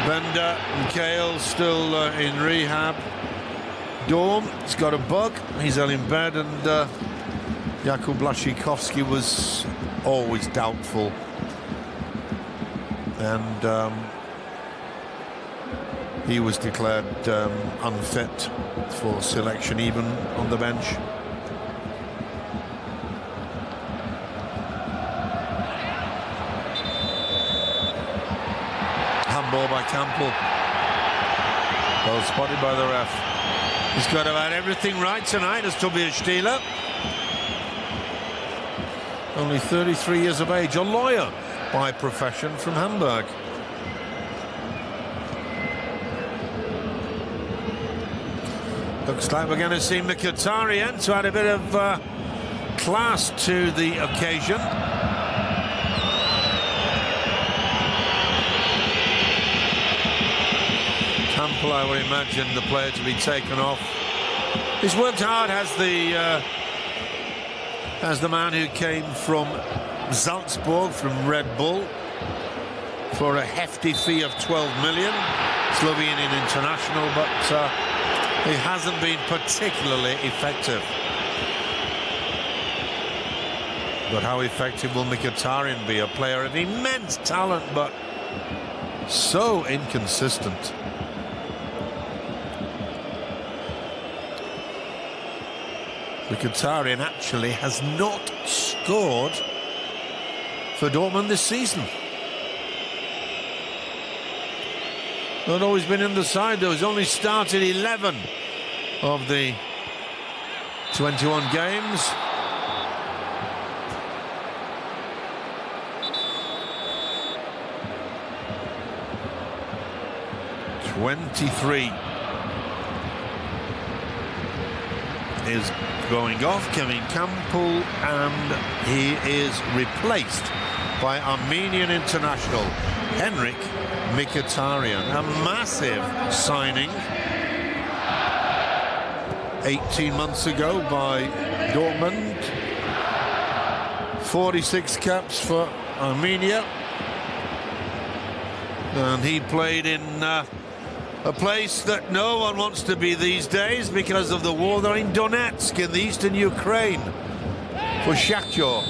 Bender and Kale still in rehab. Dorm's got a bug. He's ill in bed, and Jakub Błaszczykowski was always doubtful. And he was declared unfit for selection, even on the bench. Ball by Campbell. Well spotted by the ref. He's got about everything right tonight as Tobias Stieler. Only 33 years of age, a lawyer by profession from Hamburg. Looks like we're going to see Mkhitaryan to add a bit of class to the occasion. Campbell, I would imagine the player to be taken off. He's worked hard as the man who came from Salzburg, from Red Bull, for a hefty fee of 12 million. Slovenian international, but he hasn't been particularly effective. But how effective will Mkhitaryan be? A player of immense talent, but so inconsistent. Mkhitaryan actually has not scored for Dortmund this season. Not always been in the side, though. He's only started 11 of the 21 games. '23 is going off, Kevin Campbell, and he is replaced by Armenian international Henrik Mkhitaryan. A massive signing 18 months ago by Dortmund. 46 caps for Armenia, and he played in a place that no one wants to be these days because of the war. They're in Donetsk in the eastern Ukraine for Shakhtar.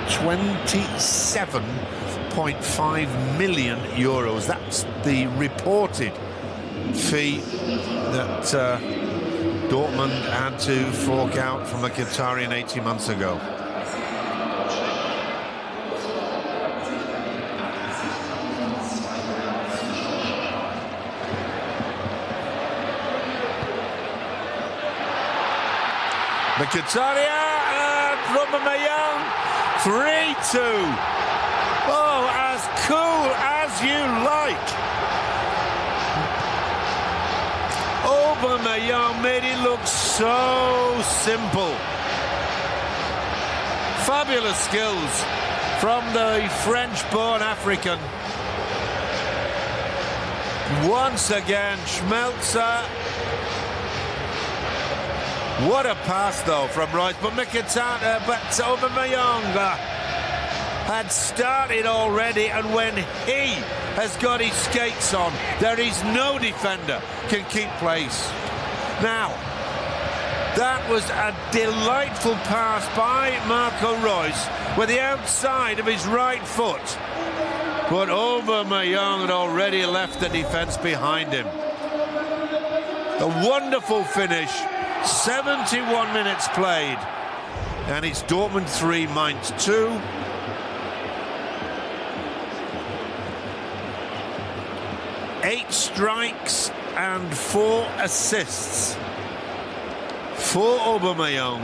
27.5 million euros. That's the reported fee that Dortmund had to fork out from Mkhitaryan 18 months ago. Mkhitaryan and Aubameyang, 3-2. Oh, as cool as you like. Aubameyang made it look so simple. Fabulous skills from the French-born African. Once again, Schmelzer. What a pass, though, from Royce. But Aubameyang had started already, and when he has got his skates on, there is no defender can keep place. Now, that was a delightful pass by Marco Reus with the outside of his right foot. But Aubameyang had already left the defence behind him. A wonderful finish. 71 minutes played. And it's Dortmund 3, Mainz 2. Eight strikes and 4 assists for Aubameyang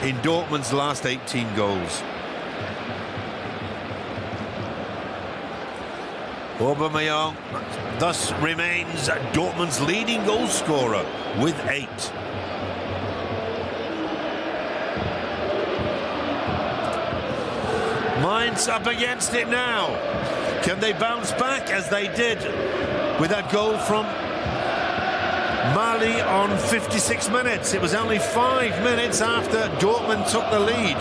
in Dortmund's last 18 goals. Aubameyang thus remains Dortmund's leading goal scorer with 8. Mainz up against it now. Can they bounce back as they did with that goal from Mali on 56 minutes? It was only 5 minutes after Dortmund took the lead.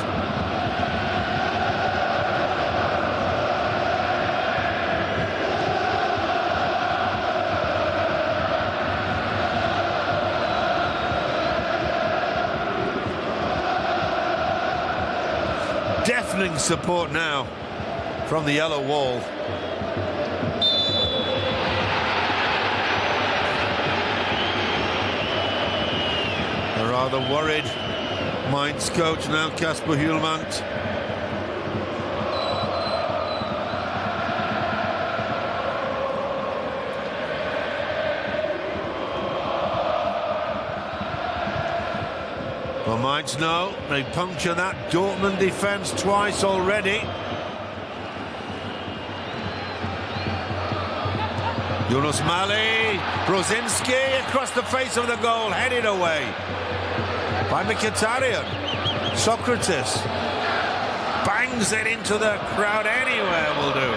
Deafening support now from the yellow wall. A rather worried Mainz coach now, Kasper Hjulmand. Well, Mainz know they puncture that Dortmund defence twice already. Yunus Mali, Brozinski across the face of the goal, headed away by Mkhitaryan. Socrates bangs it into the crowd, anywhere will do.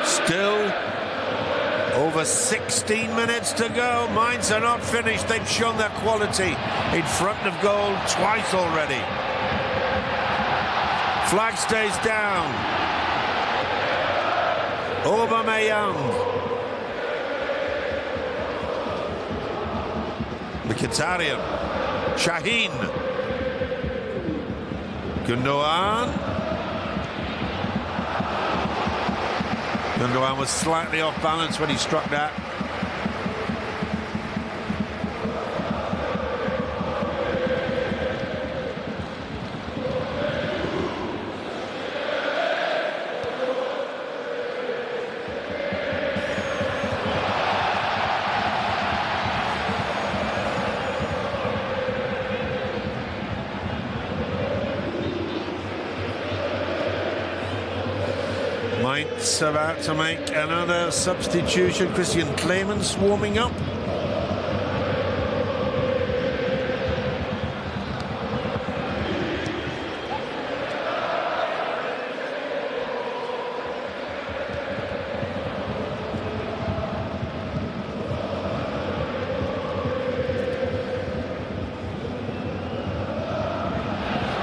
Still over 16 minutes to go. Mainz are not finished. They've shown their quality in front of goal twice already. Flag stays down. Aubameyang. Mkhitaryan. Şahin. Gundogan. Gundogan was slightly off balance when he struck that. Mainz about to make another substitution. Christian Clemens warming up.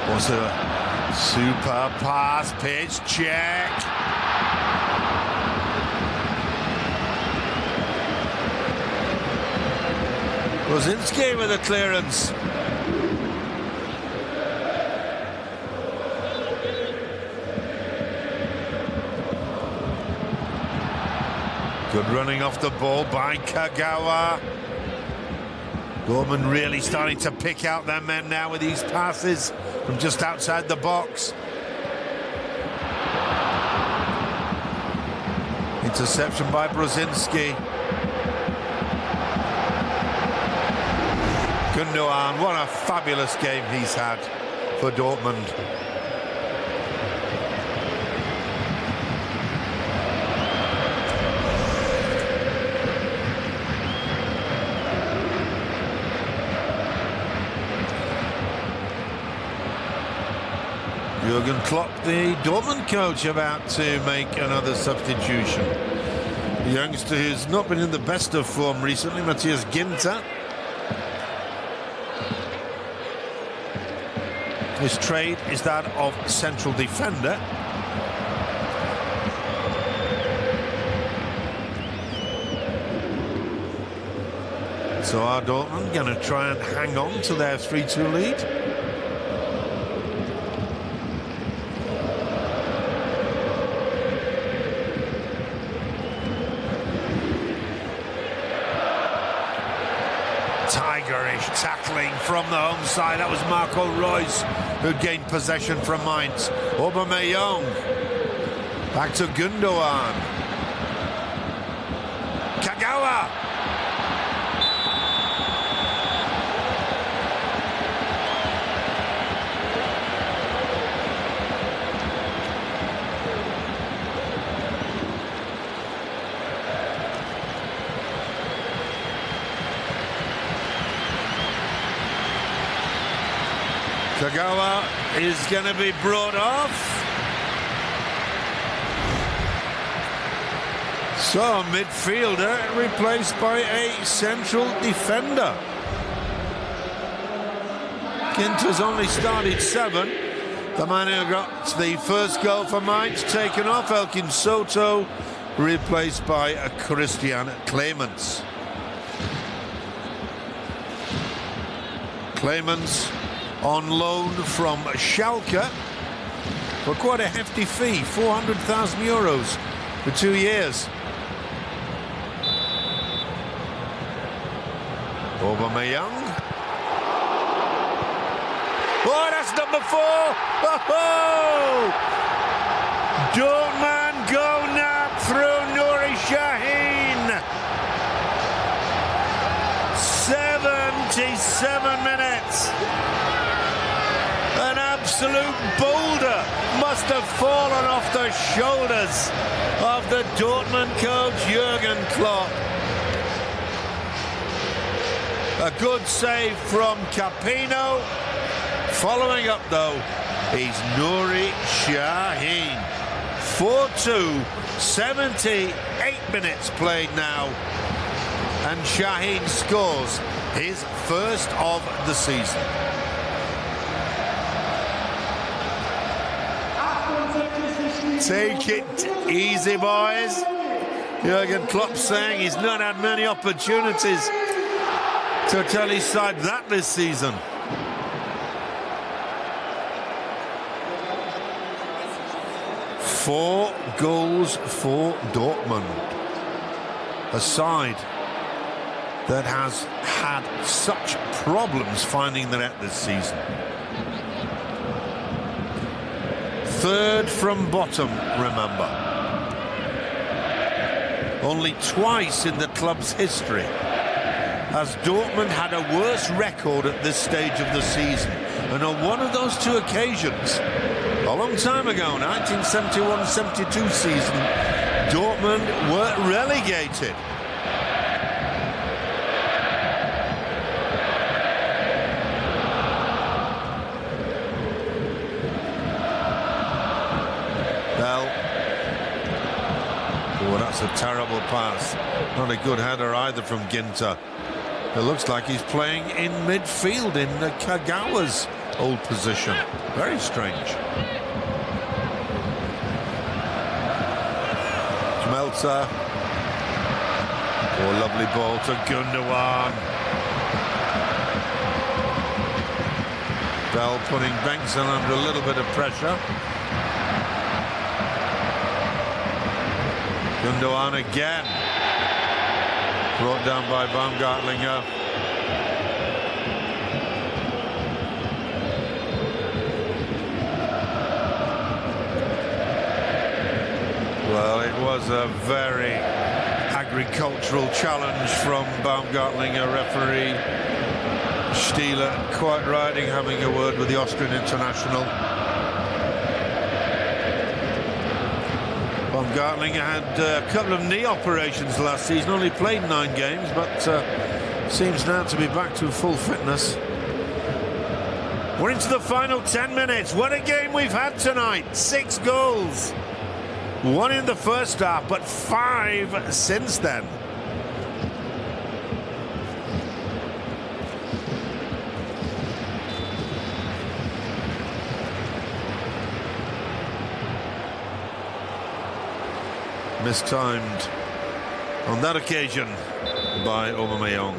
Was a super pass, pitch check. Brozinski with a clearance. Good running off the ball by Kagawa. Dortmund really starting to pick out their men now with these passes from just outside the box. Interception by Brozinski. Gundogan, what a fabulous game he's had for Dortmund. Jurgen Klopp, the Dortmund coach, about to make another substitution. The youngster who's not been in the best of form recently, Matthias Ginter. His trade is that of central defender. So are Dortmund going to try and hang on to their 3-2 lead? tackling from the home side. That was Marco Reus who gained possession from Mainz. Aubameyang. Back to Gundogan. Kagawa. Kagawa is going to be brought off. So, a midfielder replaced by a central defender. Ginter's only started 7. The man who got the first goal for Mainz taken off, Elkin Soto, replaced by a Christian Clemens. Clemens on loan from Schalke for quite a hefty fee, 400,000 euros for 2 years. Aubameyang. Oh, that's number 4. Oh! Dortmund go now through Nuri Sahin. 77 minutes. An absolute boulder must have fallen off the shoulders of the Dortmund coach Jurgen Klopp. A good save from Capino. Following up though is Nuri Sahin. 4-2, 78 minutes played now, and Sahin scores his first of the season. Take it easy, boys. Jurgen Klopp saying he's not had many opportunities to tell his side that this season. Four goals for Dortmund. A side that has had such problems finding the net this season. Third from bottom, remember. Only twice in the club's history has Dortmund had a worse record at this stage of the season. And on one of those 2 occasions, a long time ago, 1971-72 season, Dortmund were relegated. Bell. Oh, that's a terrible pass. Not a good header either from Ginter. It looks like he's playing in midfield in Kagawa's old position. Very strange. Schmelzer. Oh, lovely ball to Gundogan. Bell putting Bengtsson under a little bit of pressure. Gundogan again. Brought down by Baumgartlinger. Well, it was a very agricultural challenge from Baumgartlinger. Referee Stieler quite right in having a word with the Austrian international. Baumgartlinger had a couple of knee operations last season, only played 9 games, but seems now to be back to full fitness. We're into the final 10 minutes. What a game we've had tonight. 6 goals. 1 in the first half, but 5 since then. Mistimed on that occasion by Aubameyang.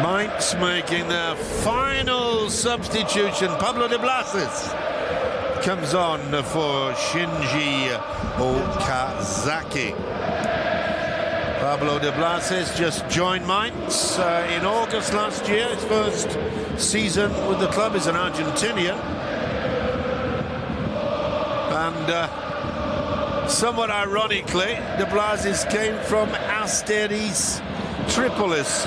Mainz making their final substitution. Pablo de Blasis comes on for Shinji Okazaki. Pablo de Blasis just joined Mainz in August last year. His first season with the club is an Argentinian. And somewhat ironically, de Blasis came from Asteris Tripolis,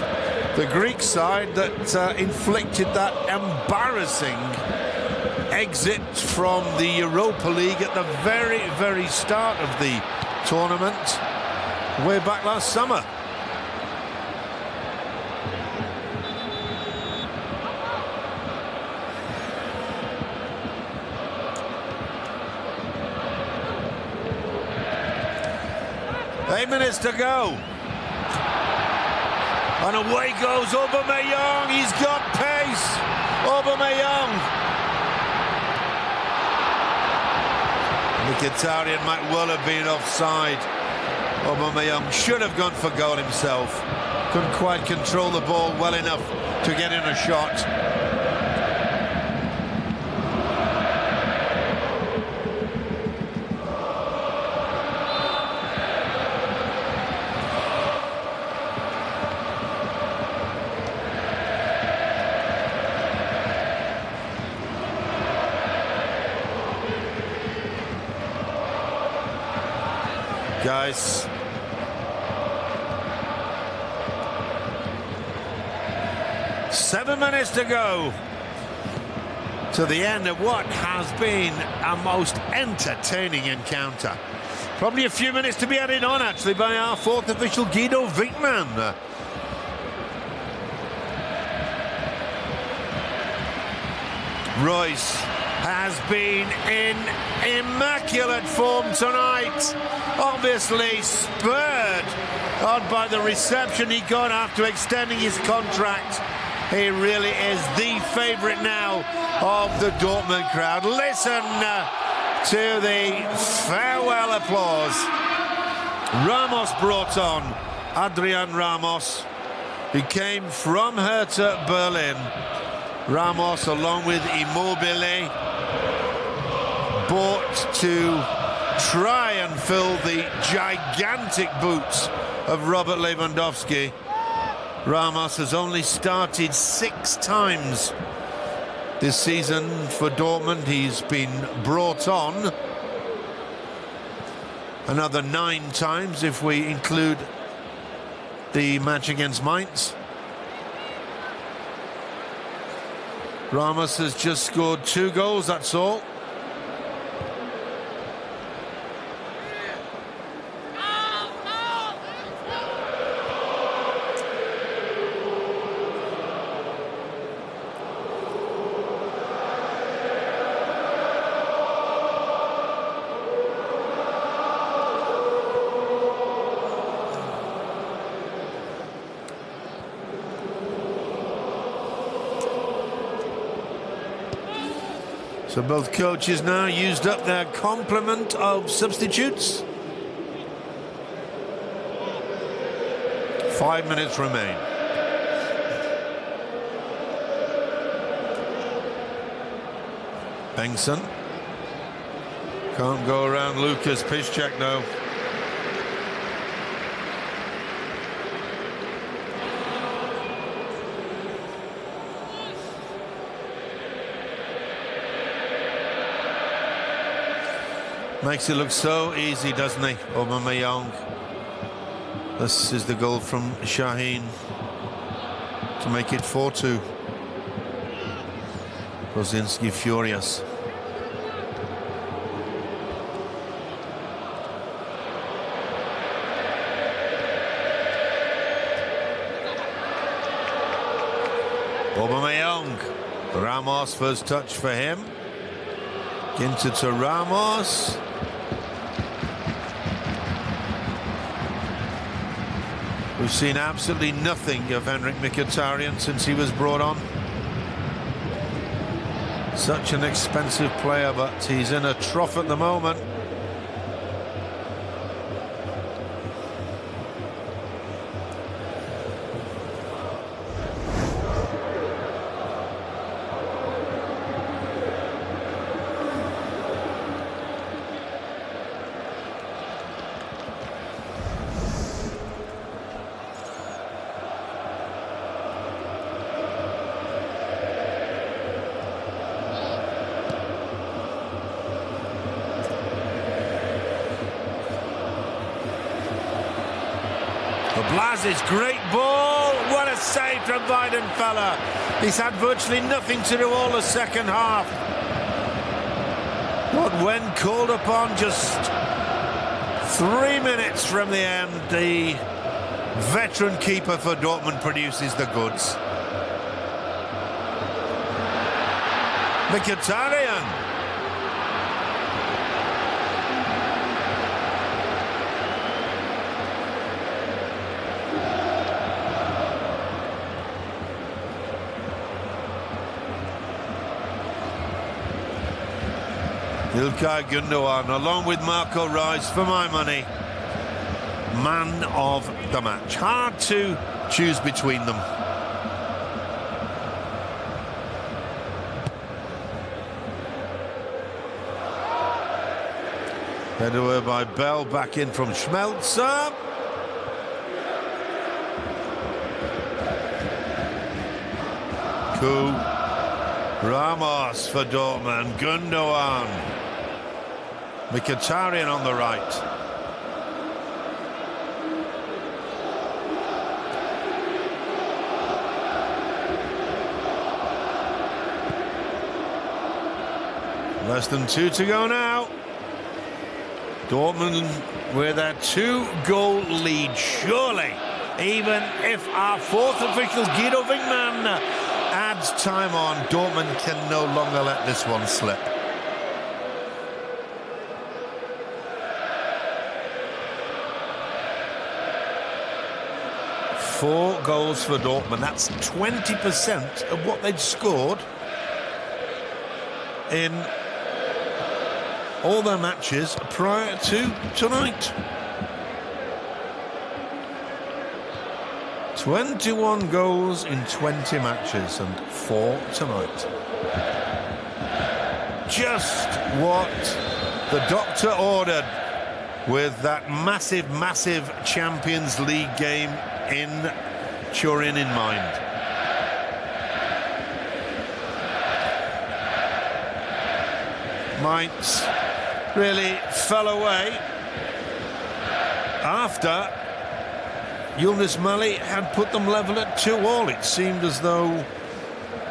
the Greek side that inflicted that embarrassing exit from the Europa League at the very, very start of the tournament, way back last summer. Eight minutes to go. And away goes Aubameyang. He's got pace. Aubameyang. Mkhitaryan might well have been offside. Aubameyang should have gone for goal himself. Couldn't quite control the ball well enough to get in a shot. Guys, seven minutes to go to the end of what has been a most entertaining encounter. Probably a few minutes to be added on, actually, by our fourth official, Guido Wittmann. Royce has been in immaculate form tonight, obviously spurred on by the reception he got after extending his contract. He really is the favourite now of the Dortmund crowd. Listen to the farewell applause. Ramos brought on, Adrian Ramos, who came from Hertha Berlin. Ramos, along with Immobile, bought to try and fill the gigantic boots of Robert Lewandowski. Ramos has only started 6 times this season for Dortmund. He's been brought on another 9 times if we include the match against Mainz. Ramos has just scored 2 goals, that's all. So both coaches now used up their complement of substitutes. 5 minutes remain. Bengtsson. Can't go around Lucas Piszczek now. Makes it look so easy, doesn't he? Aubameyang. This is the goal from Şahin to make it 4-2. Kozinski furious. Aubameyang. Ramos, first touch for him. Ginter to Ramos. We've seen absolutely nothing of Henrik Mkhitaryan since he was brought on. Such an expensive player, but he's in a trough at the moment. Blaz's great ball. What a save from Weidenfeller. He's had virtually nothing to do all the second half. But when called upon, just 3 minutes from the end, the veteran keeper for Dortmund produces the goods. Mkhitaryan. İlkay Gündoğan, along with Marco Reus, for my money, man of the match. Hard to choose between them. Headed away by Bell, back in from Schmelzer. Coup. Ramos for Dortmund. Gündoğan. Mkhitaryan on the right. Less than 2 to go now. Dortmund with a 2-goal lead, surely, even if our fourth official, Guido Wingman, adds time on, Dortmund can no longer let this one slip. Four goals for Dortmund. That's 20% of what they'd scored in all their matches prior to tonight. 21 goals in 20 matches and 4 tonight. Just what the doctor ordered with that massive Champions League game in Turin in mind. Mainz really fell away after Yunus Mali had put them level at 2-2. It seemed as though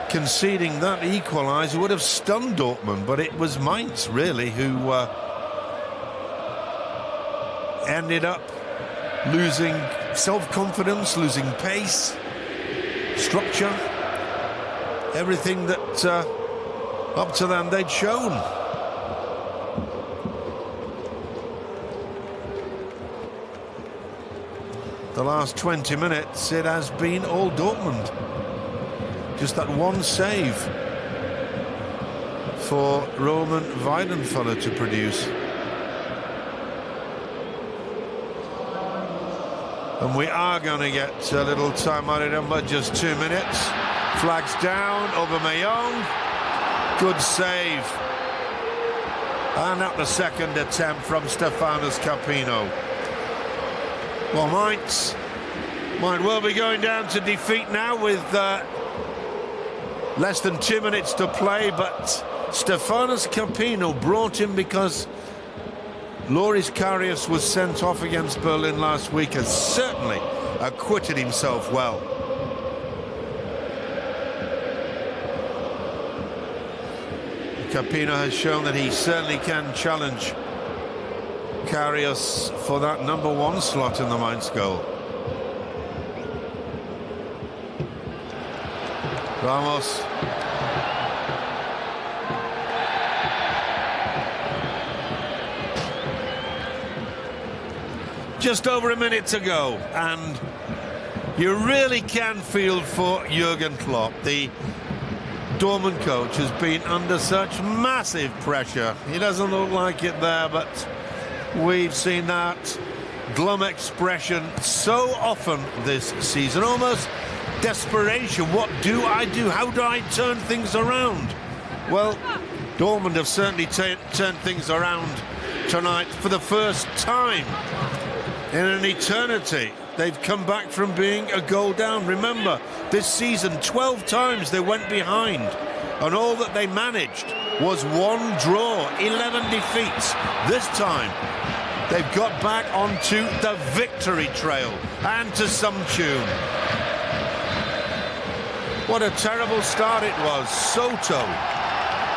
conceding that equaliser would have stunned Dortmund, but it was Mainz really who ended up losing self-confidence, losing pace, structure, everything that up to then they'd shown. The last 20 minutes, it has been all Dortmund. Just that one save for Roman Weidenfeller to produce. And we are going to get a little time added on, but just 2 minutes. Flags down, Aubameyang. Good save. And at the second attempt from Stefanos Capino. Well, Mainz might well be going down to defeat now with less than 2 minutes to play, but Stefanos Capino brought him because Loris Karius was sent off against Berlin last week, has certainly acquitted himself well. Capino has shown that he certainly can challenge Karius for that number 1 slot in the Mainz goal. Ramos. Just over a minute to go, and you really can feel for Jurgen Klopp. The Dortmund coach has been under such massive pressure. He doesn't look like it there, but we've seen that glum expression so often this season. Almost desperation. What do I do? How do I turn things around? Well, Dortmund have certainly turned things around tonight for the first time in an eternity. They've come back from being a goal down. Remember, this season 12 times they went behind, and all that they managed was 1 draw, 11 defeats. This time they've got back onto the victory trail, and to some tune. What a terrible start it was. Soto.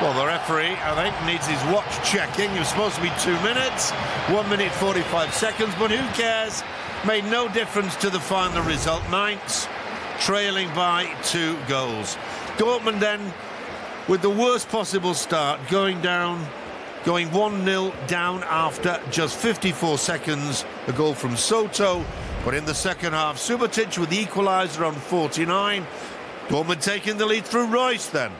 Well, the referee, I think, needs his watch checking. It was supposed to be 2 minutes, 1 minute 45 seconds, but who cares? Made no difference to the final result. Mainz trailing by 2 goals. Dortmund then, with the worst possible start, going 1-0 down after just 54 seconds. A goal from Soto, but in the second half, Subotic with the equaliser on 49. Dortmund taking the lead through Royce then,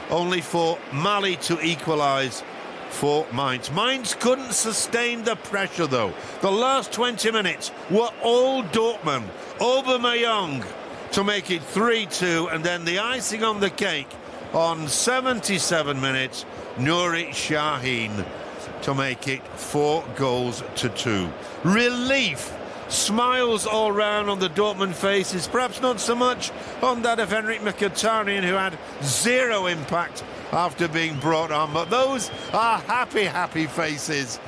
only for Mali to equalise for Mainz. Mainz couldn't sustain the pressure though. The last 20 minutes were all Dortmund. Aubameyang to make it 3-2, and then the icing on the cake on 77 minutes, Nuri Sahin to make it 4-2. Relief. Smiles all round on the Dortmund faces, perhaps not so much on that of Henrik Mkhitaryan, who had 0 impact after being brought on, but those are happy faces.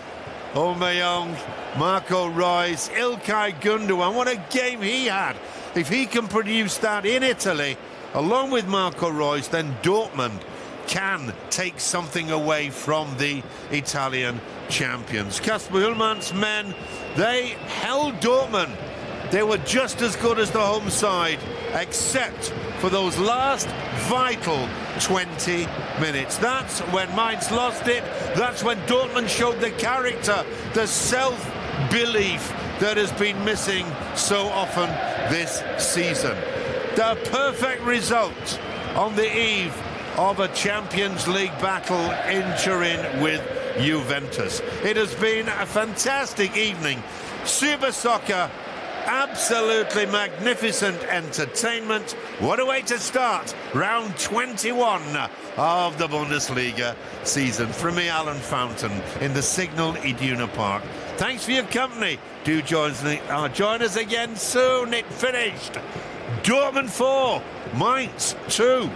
Aubameyang, Marco Reus, Ilkay Gundogan, what a game he had. If he can produce that in Italy, along with Marco Reus, then Dortmund can take something away from the Italian champions. Kasper Ullmann's men, they held Dortmund. They were just as good as the home side, except for those last vital 20 minutes. That's when Mainz lost it. That's when Dortmund showed the character, the self-belief that has been missing so often this season. The perfect result on the eve of a Champions League battle in Turin with Juventus. It has been a fantastic evening. Super soccer, absolutely magnificent entertainment. What a way to start round 21 of the Bundesliga season. From me, Alan Fountain, in the Signal Iduna Park. Thanks for your company. Do join us again soon. It finished. Dortmund 4, Mainz 2.